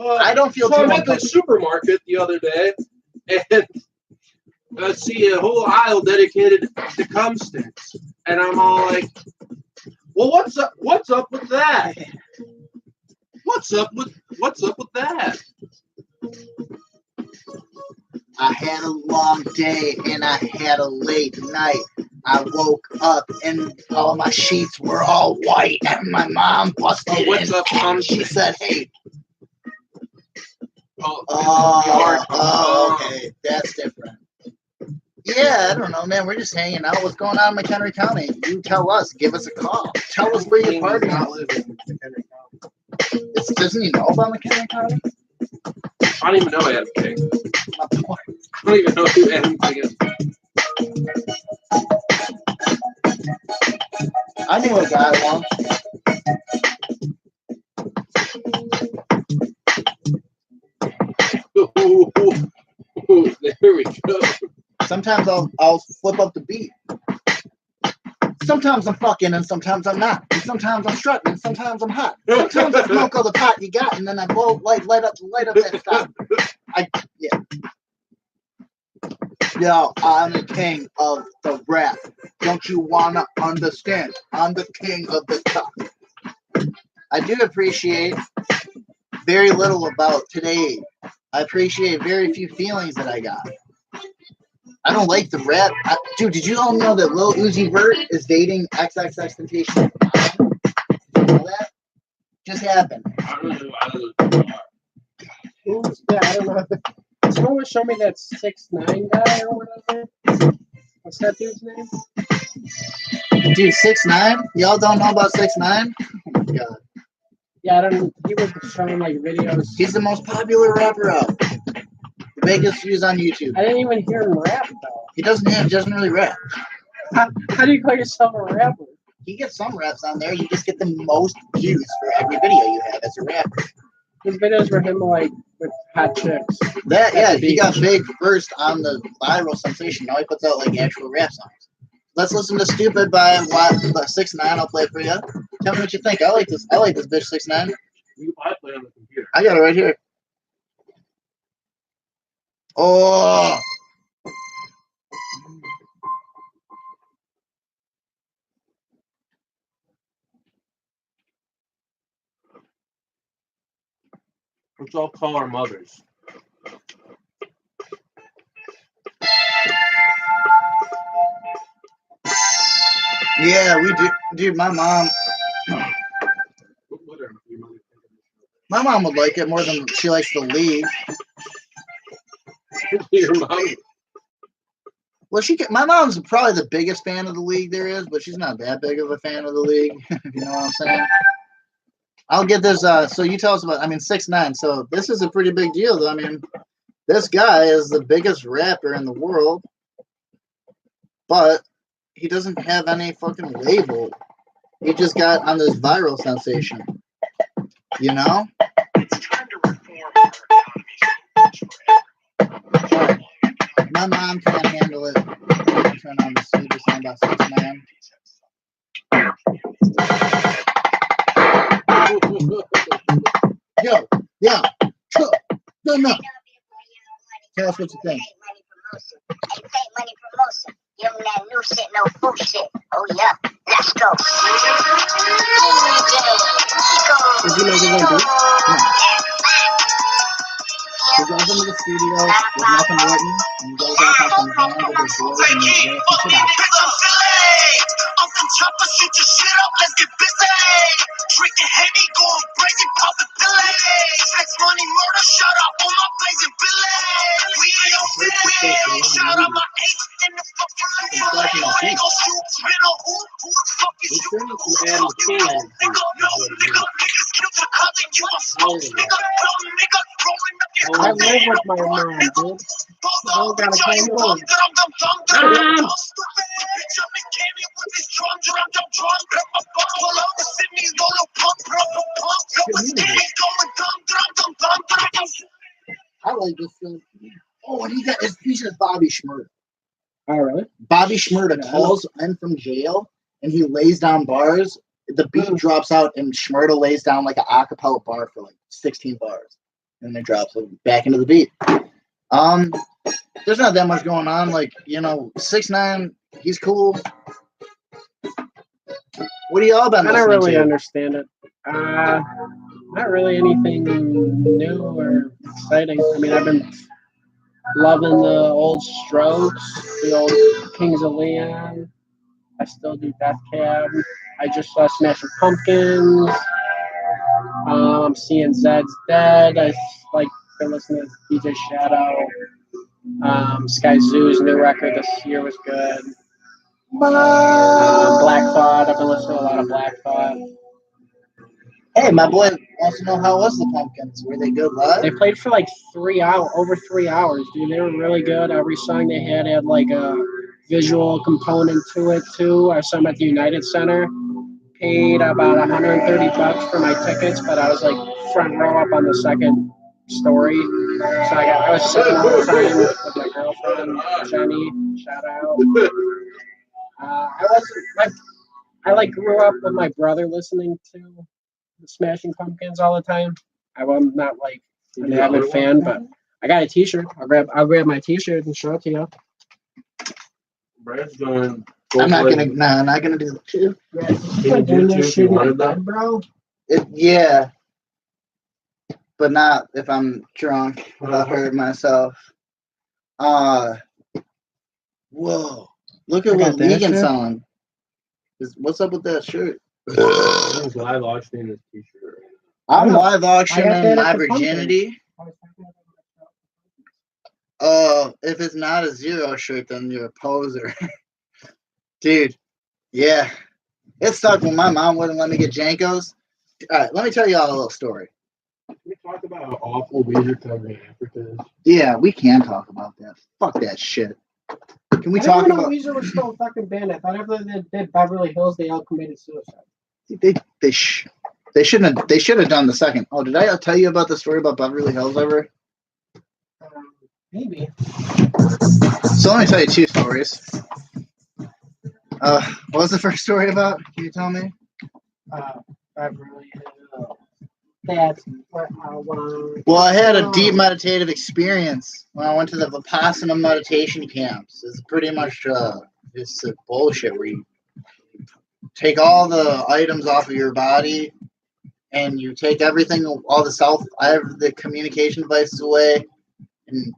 I don't feel So too I'm at the uncomfortable. supermarket the other day, and I see a whole aisle dedicated to cum sticks, and I'm all like, "Well, what's up? What's up with that? What's up with that?" I had a long day and I had a late night. I woke up and all my sheets were all white, and my mom busted Oh, what's in. up, cum She sticks? said, "Hey, Oh, okay, that's different." Yeah, I don't know, man. We're just hanging out. What's going on in McHenry County? You tell us. Give us a call. Tell us where you're partying. Doesn't he know about McHenry County? I don't even know Adam King. My point. I don't even know who Adam King is. I knew a guy once. Ooh, there we go. Sometimes I'll flip up the beat. Sometimes I'm fucking and sometimes I'm not. And sometimes I'm strutting and sometimes I'm hot. Sometimes I smoke all the pot you got and then I blow light up that stuff. Yo, I'm the king of the rap. Don't you wanna understand? I'm the king of the top. I do appreciate very little about today. I appreciate very few feelings that I got. I don't like the rap. Dude, did you all know that Lil Uzi Vert is dating XXXTentacion? Did you know that? Just happened. I don't know. Who's that? I don't know. Someone show me that 6ix9ine guy or whatever. What's that dude's name? Dude, 6ix9ine? Y'all don't know about 6ix9ine? Oh my god. Yeah, I don't. He was showing like videos. He's the most popular rapper out. The biggest views on YouTube. I didn't even hear him rap though. He doesn't really rap. How do you call yourself a rapper? You get some raps on there, you just get the most views for every video you have as a rapper. His videos were him like with hot chicks. That, yeah, he got big first on the viral sensation. Now he puts out like actual rap songs. Let's listen to "Stupid" by 6ix9ine. I'll play it for you. Tell me what you think. I like this bitch 6ix9ine. I play on the computer. I got it right here. Oh. Let's all call our mothers. Yeah, we do. Dude, my mom would like it more than she likes the league. Your mom. Well, my mom's probably the biggest fan of the league there is, but she's not that big of a fan of the league. If you know what I'm saying. I'll get this. So you tell us about. 6ix9ine. So this is a pretty big deal, though. I mean, this guy is the biggest rapper in the world, but he doesn't have any fucking label. He just got on this viral sensation. You know? It's time to reform our economy. My mom can't handle it. I'm turn on the super sound by 6ix9ine. Yo, yeah, no. Tell us what you think. Fake money promotion. Young man shit, no fool shit. Oh yeah, let's go. Did you make it like this? He goes into the studio with nothing written, and he goes off on some band with his boys, and he raps some shit out. Off the chopper, shoot your shit up, let's get busy. Drinking Henny, going crazy, popping Billy. Sex, money, murder, shout out all my blazing Billy. We on city, shout out my H in the fucking lane. Ain't gon' shoot, spin on who the fuck is you? Who the fuck you know? Nigga, no, nigga, niggas killed your cousin, you a smoke, nigga, dumb nigga, rolling up your I live with my mom, dude. I don't gotta play home. I like this film. Oh, and he's just Bobby Shmurda. All right. Bobby Shmurda calls in from jail, and he lays down bars. The beat drops out, and Shmurda lays down like an acapella bar for like 16 bars, and then drops it back into the beat. There's not that much going on. Like, 6ix9ine, he's cool. What do y'all been I listening don't really to? understand it. Not really anything new or exciting. I mean, I've been loving the old Strokes, the old Kings of Leon. I still do Death Cab. I just saw Smashing Pumpkins. Seeing Zed's Dead. I like been listening to DJ Shadow. Sky Zoo's new record this year was good. Black Thought. I've been listening to a lot of Black Thought. Hey, my boy wants to know how was the Pumpkins? Were they good live? They played for like over 3 hours, dude. They were really good. Every song they had like a visual component to it too. I saw them at the United Center. Paid about $130 for my tickets, but I was like front row up on the second story. So I was sitting all the time with my girlfriend, Jenny. Shout out. I grew up with my brother listening to the Smashing Pumpkins all the time. I'm not like an avid fan, but I got a T-shirt. I'll grab my T-shirt and show it to you. Brad's going. I'm not gonna do that too. Yeah, doing this shit in my bed, bro. Yeah, but not if I'm drunk without hurting myself. Whoa! Look at what Legan's on. What's up with that shirt? He's live auctioning his T-shirt. I'm live auctioning my virginity. If it's not a Zero shirt, then you're a poser. Dude, yeah. It sucked when my mom wouldn't let me get Jankos. All right, let me tell you all a little story. Can we talk about how awful Weezer cover in Africa is? Yeah, we can talk about that. Fuck that shit. Can we talk about... Weezer was still a fucking band. I thought after they did Beverly Hills, they all committed suicide. They should have done the second. Oh, did I tell you about the story about Beverly Hills ever? Maybe. So let me tell you two stories. What was the first story about? Can you tell me? Beverly Hills. That's what I want. Well, I had a deep meditative experience when I went to the Vipassana meditation camps. It's pretty much it's a bullshit where you take all the items off of your body and you take everything, all the communication devices away, and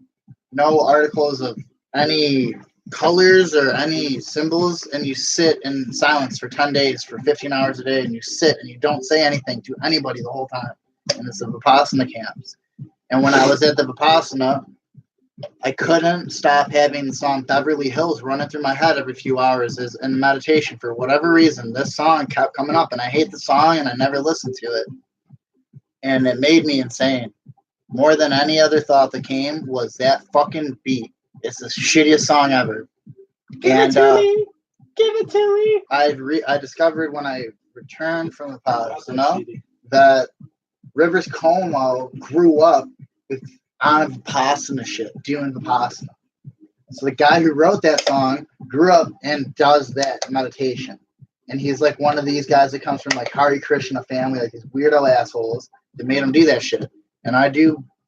no articles of any colors or any symbols, and you sit in silence for 10 days for 15 hours a day, and you sit and you don't say anything to anybody the whole time. And it's the Vipassana camps. And when I was at the Vipassana, I couldn't stop having the song Beverly Hills running through my head every few hours as in meditation. For whatever reason, this song kept coming up, and I hate the song, and I never listened to it. And it made me insane. More than any other thought that came was that fucking beat. It's the shittiest song ever. Give it to me. I discovered when I returned from the Vipassana that Rivers Cuomo grew up on Vipassana shit, doing Vipassana. So the guy who wrote that song grew up and does that meditation. And he's like one of these guys that comes from like Hare Krishna family, like these weirdo assholes that made him do that shit. And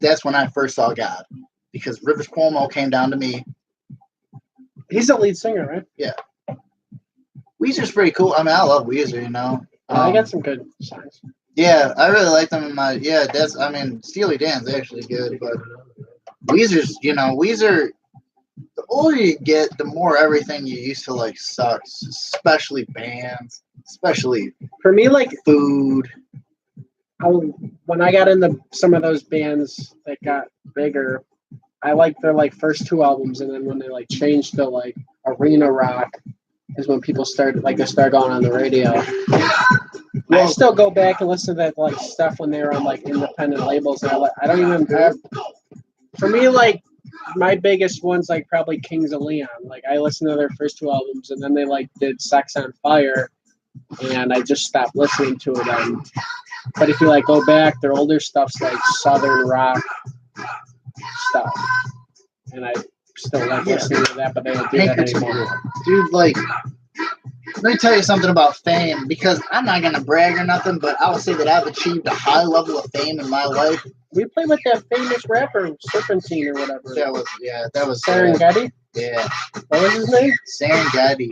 that's when I first saw God. Because Rivers Cuomo came down to me. He's the lead singer, right? Yeah. Weezer's pretty cool. I mean, I love Weezer, you know. I got some good songs. Yeah, I really like them in my. Yeah, that's. I mean, Steely Dan's actually good, but Weezer's. You know, Weezer. The older you get, the more everything you used to like sucks. Especially bands, especially For me, like food. when I got into some of those bands that got bigger, I liked their like first two albums, and then when they like changed to like arena rock, is when people started like they started going on the radio. I still go back and listen to that like stuff when they were on like independent labels. And I don't even have. For me, like my biggest ones, like probably Kings of Leon. Like I listened to their first two albums, and then they like did Sex on Fire, and I just stopped listening to them. But if you like go back, their older stuff's like Southern rock stuff, and I still like listening to that. But they don't do that anymore. Dude, like, let me tell you something about fame, because I'm not gonna brag or nothing, but I would say that I've achieved a high level of fame in my life. We played with that famous rapper Serpentine or whatever. That was Serengeti. Yeah, What was his name? Serengeti.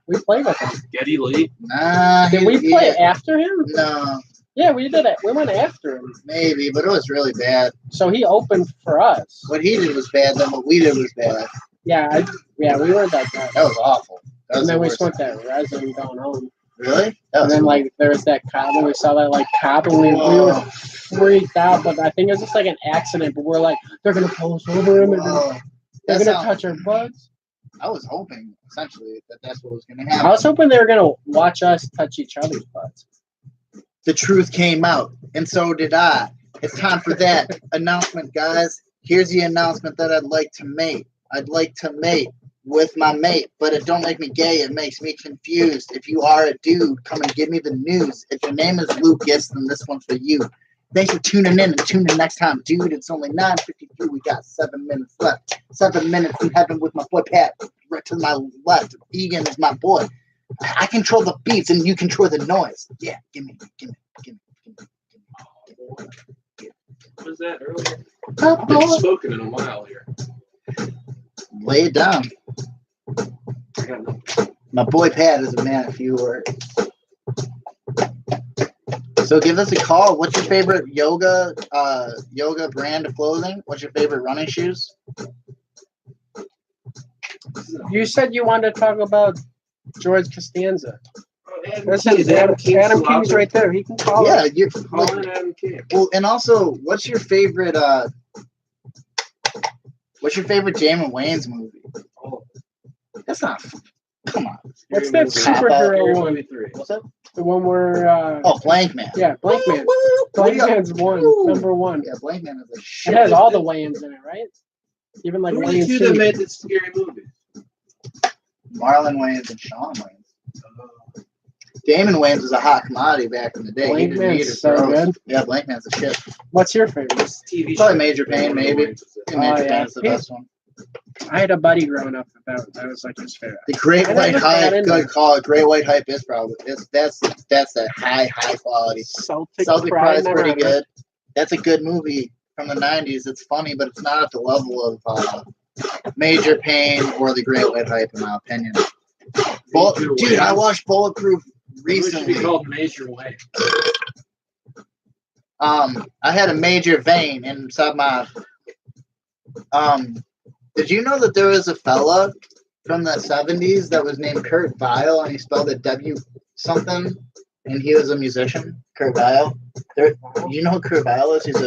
We played with him. Geddy Lee. Nah, Did we play after him? No, Yeah, we did it. We went after him. maybe, but it was really bad. So he opened for us. What he did was bad, then what we did was bad. Yeah, we weren't that bad. That was awful. That was And then the we worst. smoked that resin going home. Really? That And was then like there was that cop, and we saw that like cop, and we were freaked out. But I think it was just like an accident. But we're like, they're gonna pull us over him, and they're gonna touch our butts. I was hoping essentially that that's what was gonna I happen. was hoping they were gonna watch us touch each other's butts. The truth came out, and so did I. It's time for that announcement, guys. Here's the announcement that I'd like to make. I'd like to mate with my mate, but it don't make me gay. It makes me confused. If you are a dude, come and give me the news. If your name is Lucas, then this one's for you. Thanks for tuning in, and tune in next time, dude. It's only 9:53. We got 7 minutes left. 7 minutes in heaven with my boy Pat. Right to my left. Egan is my boy. I control the beats, and you control the noise. Yeah, give me. What was that earlier? Oh, I haven't spoken in a while here. lay it down. I got nothing. My boy Pat is a man of few words. So give us a call. What's your favorite yoga brand of clothing? What's your favorite running shoes? You said you wanted to talk about George Costanza. That's Is Adam still out King's there? right there. He can call Yeah, it. you're Call in Adam King. well, and also, what's your favorite Damon Wayans movie? Oh, That's not. Come on. What's that Cop Out. superhero one? 23. What's that? The one where Oh, Blank Man. yeah, Blank Man. Blank Man's number one. Yeah, Blank Man is a shit. It has all the Wayans in it, right? Even like Who were the Wayans two that Senior. made this scary movie? Marlon Wayans and Sean Wayans. Damon Wayans was a hot commodity back in the day. Blank He didn't need Man's it, so bro. good. Yeah, Blank Man's a shit. What's your favorite? TV Probably show. Major Payne, maybe. Major yeah. Pain's the best one. I had a buddy growing up that was like his favorite. The Great I White never got Hype, into good it. call. Great White Hype is probably that's a high quality. Celtic Pride is never pretty heard of it. good. That's a good movie from the '90s. It's funny, but it's not at the level of Major Payne or The Great White Hype, in my opinion. Dude, I watched Bulletproof It should be recently. called Major Way. I had a major vein inside my. Did you know that there was a fella from the '70s that was named Kurt Vile, and he spelled it W something, and he was a musician, Kurt Vile. You know who Kurt Vile is? He's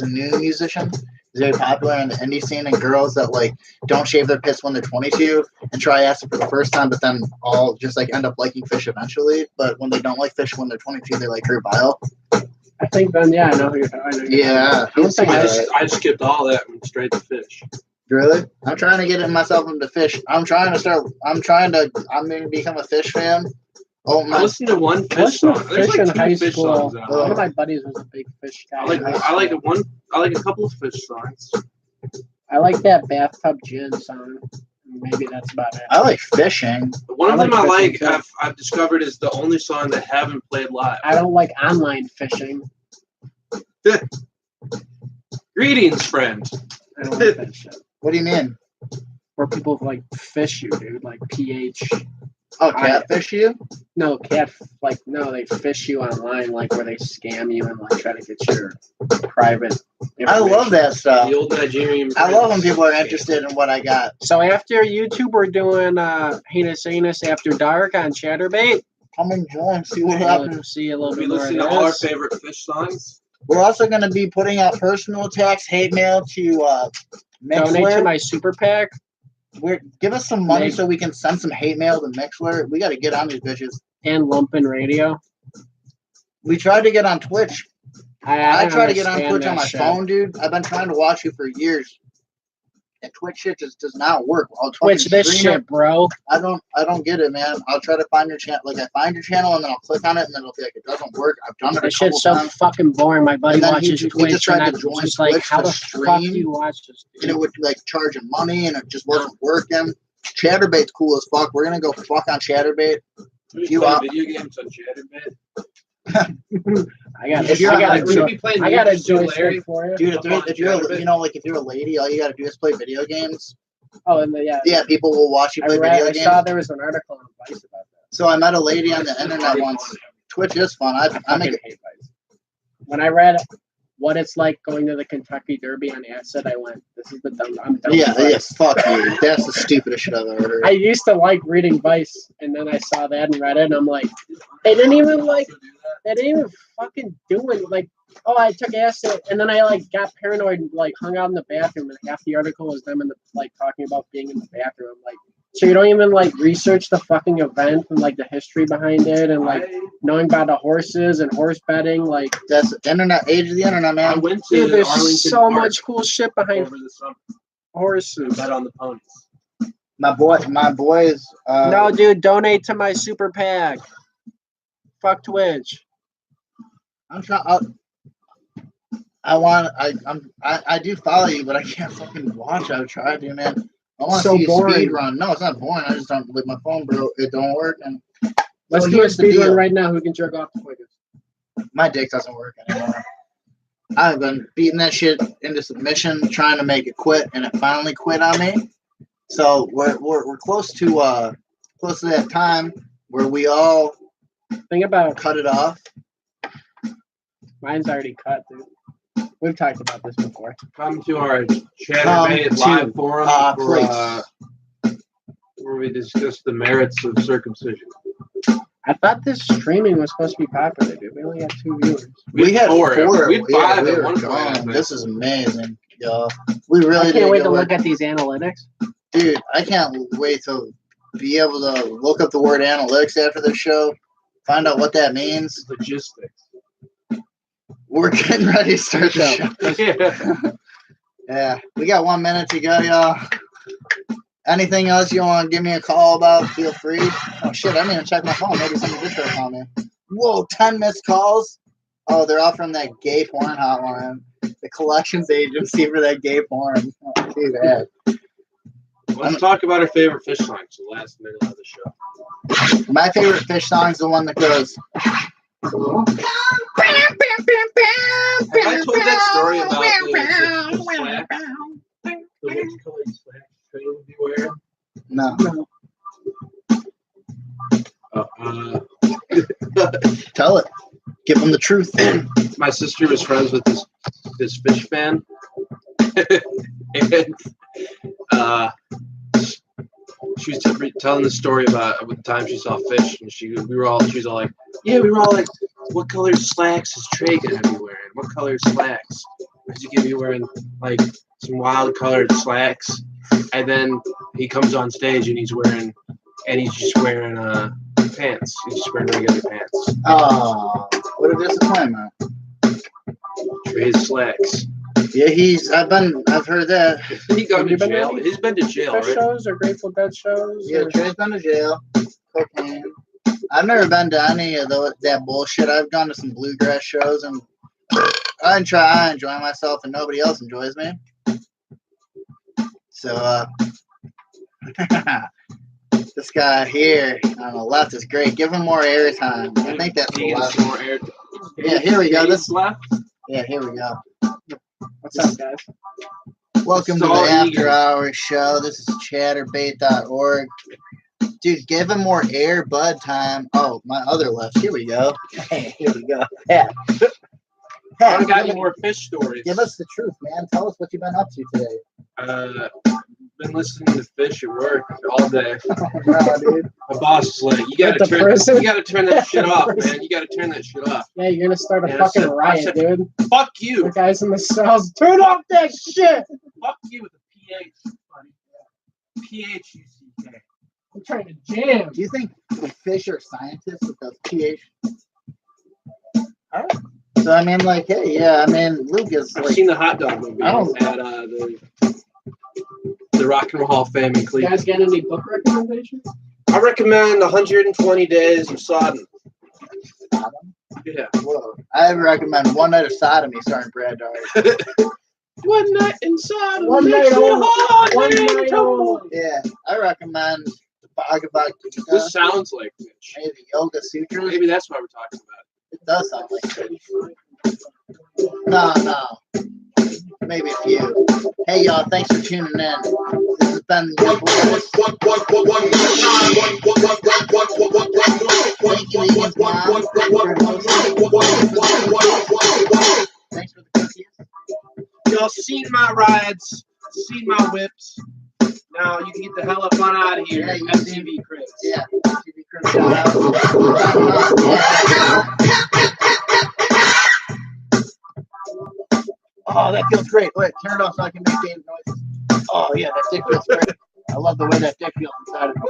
a new musician. He's very popular in the indie scene, and girls that like don't shave their pits when they're 22 and try acid for the first time, but then all just like end up liking fish eventually. But when they don't like fish when they're 22, they like Kurt Vile. I think then, yeah, I know who you're talking about. Yeah, he's I skipped all that and went straight to fish. Really? I'm trying to get myself into fish. I'm going to become a fish fan. Oh I my! listened to one I fish listened song. to There's fish like in two high fish school. songs out. One of my buddies was a big fish guy. I like a couple of fish songs. I like that bathtub gin song. Maybe that's about it. I like fishing. One of I them like I like fishing, too. I've discovered is the only song that haven't played live. I don't like online fishing. Greetings, friend. I don't like that shit. What do you mean? Where people like fish you, dude, like pH Oh, catfish you? No, no, they fish you online, like where they scam you and like try to get your private I love information. that stuff. The old Nigerian. I love when prince. people are interested in what I got. So after YouTube, we're doing Heinous Anus After Dark on Chatterbait. Come and join, see what We'll happens. see a little We'll be bit more listening of to all our this. favorite fish songs. We're also going to be putting out personal attacks, hate mail to Donate to Mixler. my super PAC. Give us some money Make- so we can send some hate mail to Mixler. We got to get on these bitches. And Lumpin' Radio. We tried to get on Twitch. I don't try to get on understand Twitch on that my shit. phone, dude. I've been trying to watch you for years. And Twitch shit just does not work. I'll Twitch fucking this stream it. shit, bro. I don't get it, man. I'll try to find your channel. Like I find your channel and then I'll click on it and then it'll be like it doesn't work. I've done it a This couple shit's so times. fucking boring. My buddy And then watches he Twitch just tried and to I'm join just like, Twitch how to the fuck do stream, you watch this? and it would like charge him money and it just wasn't working. Chatterbait's cool as fuck. We're gonna go fuck on Chatterbait. We You play up? video games on Chatterbait. I got If you're I got like, a we joy- be playing I got a Ninja Suit joystick Larry. for you. Dude, Up on if you're Chatterbait. you know like if you're a lady, all you gotta do is play video games. Oh, and yeah. Yeah, people will watch you play video I games. saw there was an article on Vice about that. So I met a lady on the internet once. Twitch is fun. I fucking make it. hate Vice. When I read what it's like going to the Kentucky Derby on acid, I went, "This is the dumb." I'm done. Yeah, with Vice. yes, fuck you. That's the stupidest shit I've ever heard. I used to like reading Vice, and then I saw that and read it, and I'm like, they didn't even fucking do it. Like, oh, I took acid, and then I like got paranoid, and, like hung out in the bathroom, and half the article was them in the like talking about being in the bathroom. I'm like, so you don't even like research the fucking event and like the history behind it, and like knowing about the horses and horse betting, like. That's the internet, age of the internet, I man. went to Dude, there's Arlington so Park much cool shit behind over the summer. horses. Bet on the ponies. My boys. No, dude, donate to my super PAC. Fuck Twitch. I'm trying. I do follow you, but I can't fucking watch. I've tried to, man. I want to So see boring. a speed run. No, it's not boring. I just don't with my phone, bro. It don't work. And Let's so do a here's the speed run deal. right now. Who can jerk off the quickest? My dick doesn't work anymore. I've been beating that shit into submission, trying to make it quit, and it finally quit on me. So we're close to that time where we all Think about cut it off. mine's already cut, dude. We've talked about this before. Come to our Chatterbait live forum where we discuss the merits of circumcision. I thought this streaming was supposed to be popular, dude. We only had 2 viewers. We had four. We had Yeah, five we at were one point. gone. I think. This is amazing, y'all. We really I did can't wait good to work. look at these analytics. Dude, I can't wait to be able to look up the word analytics after the show, find out what that means. Logistics. We're getting ready to start the show. Yeah. Yeah, we got 1 minute to go, y'all. Anything else you want to give me a call about, feel free. Oh, shit, I didn't even check my phone. Maybe somebody did try to call me. Whoa, 10 missed calls? Oh, they're all from that gay porn hotline. The collections agency for that gay porn. Oh, too bad. Let's talk about our favorite fish songs, the last minute of the show. My favorite fish song is the one that goes. Have I told that story about the slacks? The mixed-colored slacks Trey would be wearing? No. Tell it. Give them the truth. My sister was friends with this fish fan, and she was telling the story about the time she saw fish, and she was all like, "Yeah, we were all like, what color slacks is Trey gonna be wearing? What color slacks? Is he gonna be wearing like some wild colored slacks?" And then he comes on stage and he's just wearing pants. He's just wearing regular pants. Oh, what a disappointment. Trey's slacks. Yeah, I've heard that. He got Have to you been jail. to He's been to jail, Fish right? shows or Grateful Dead shows? Yeah, or- Trey's been to jail. Cocaine. I've never been to any of that bullshit. I've gone to some bluegrass shows and I enjoy myself and nobody else enjoys me. So, this guy here on the left is great. Give him more airtime. I think that's the He gets left. some more air. Yeah, here we go. This left. Yeah, here we go. What's up, guys? Welcome to the So After eager. Hours show. This is chatterbait.org. Dude, give him more air bud time. Oh, my other left. Here we go. Hey, here we go. Yeah. I got any more fish stories. Give us the truth, man. Tell us what you've been up to today. Been listening to fish at work all day. No, dude. My boss is like, you gotta At the prison? turn that shit off, man. You gotta turn that shit off. Yeah, you're gonna start a Yeah, I fucking said- I riot, said- dude. Fuck you. The guys in the cells, turn off that shit. Fuck you with a PH, buddy. PH-U-C-K. I'm trying to jam. Do you think the fish are scientists with the pH? Alright. So, I mean, like, hey, yeah, I mean, Luke is I've like, seen the hot dog movie I at don't- the Rock and Roll Hall of Fame in You Cleveland. guys got any book recommendations? I recommend 120 Days of Sodom. Yeah. whoa. I recommend One Night of Sodomy starring Brad Dourif. One night in Sodom. One makes night your only. heart One beat night to- only. Yeah, I recommend the Bhagavad Gita, This sounds like fish. maybe Yoga Sutras. Maybe that's why we're talking about It does sound like fish. No. Maybe a few. Hey, y'all, thanks for tuning in. This has been your boys. Thank you, Ian's mom. Thanks for the cookies. it. Y'all seen my rides, seen my whips. Now you can get the hell up on out of here. Yeah, you MTV Cribs. Yeah. TV Crib shout out. Oh, that feels great. Wait, turn it off so I can make Dave noises. Oh, yeah, that dick feels great. I love the way that dick feels inside of me.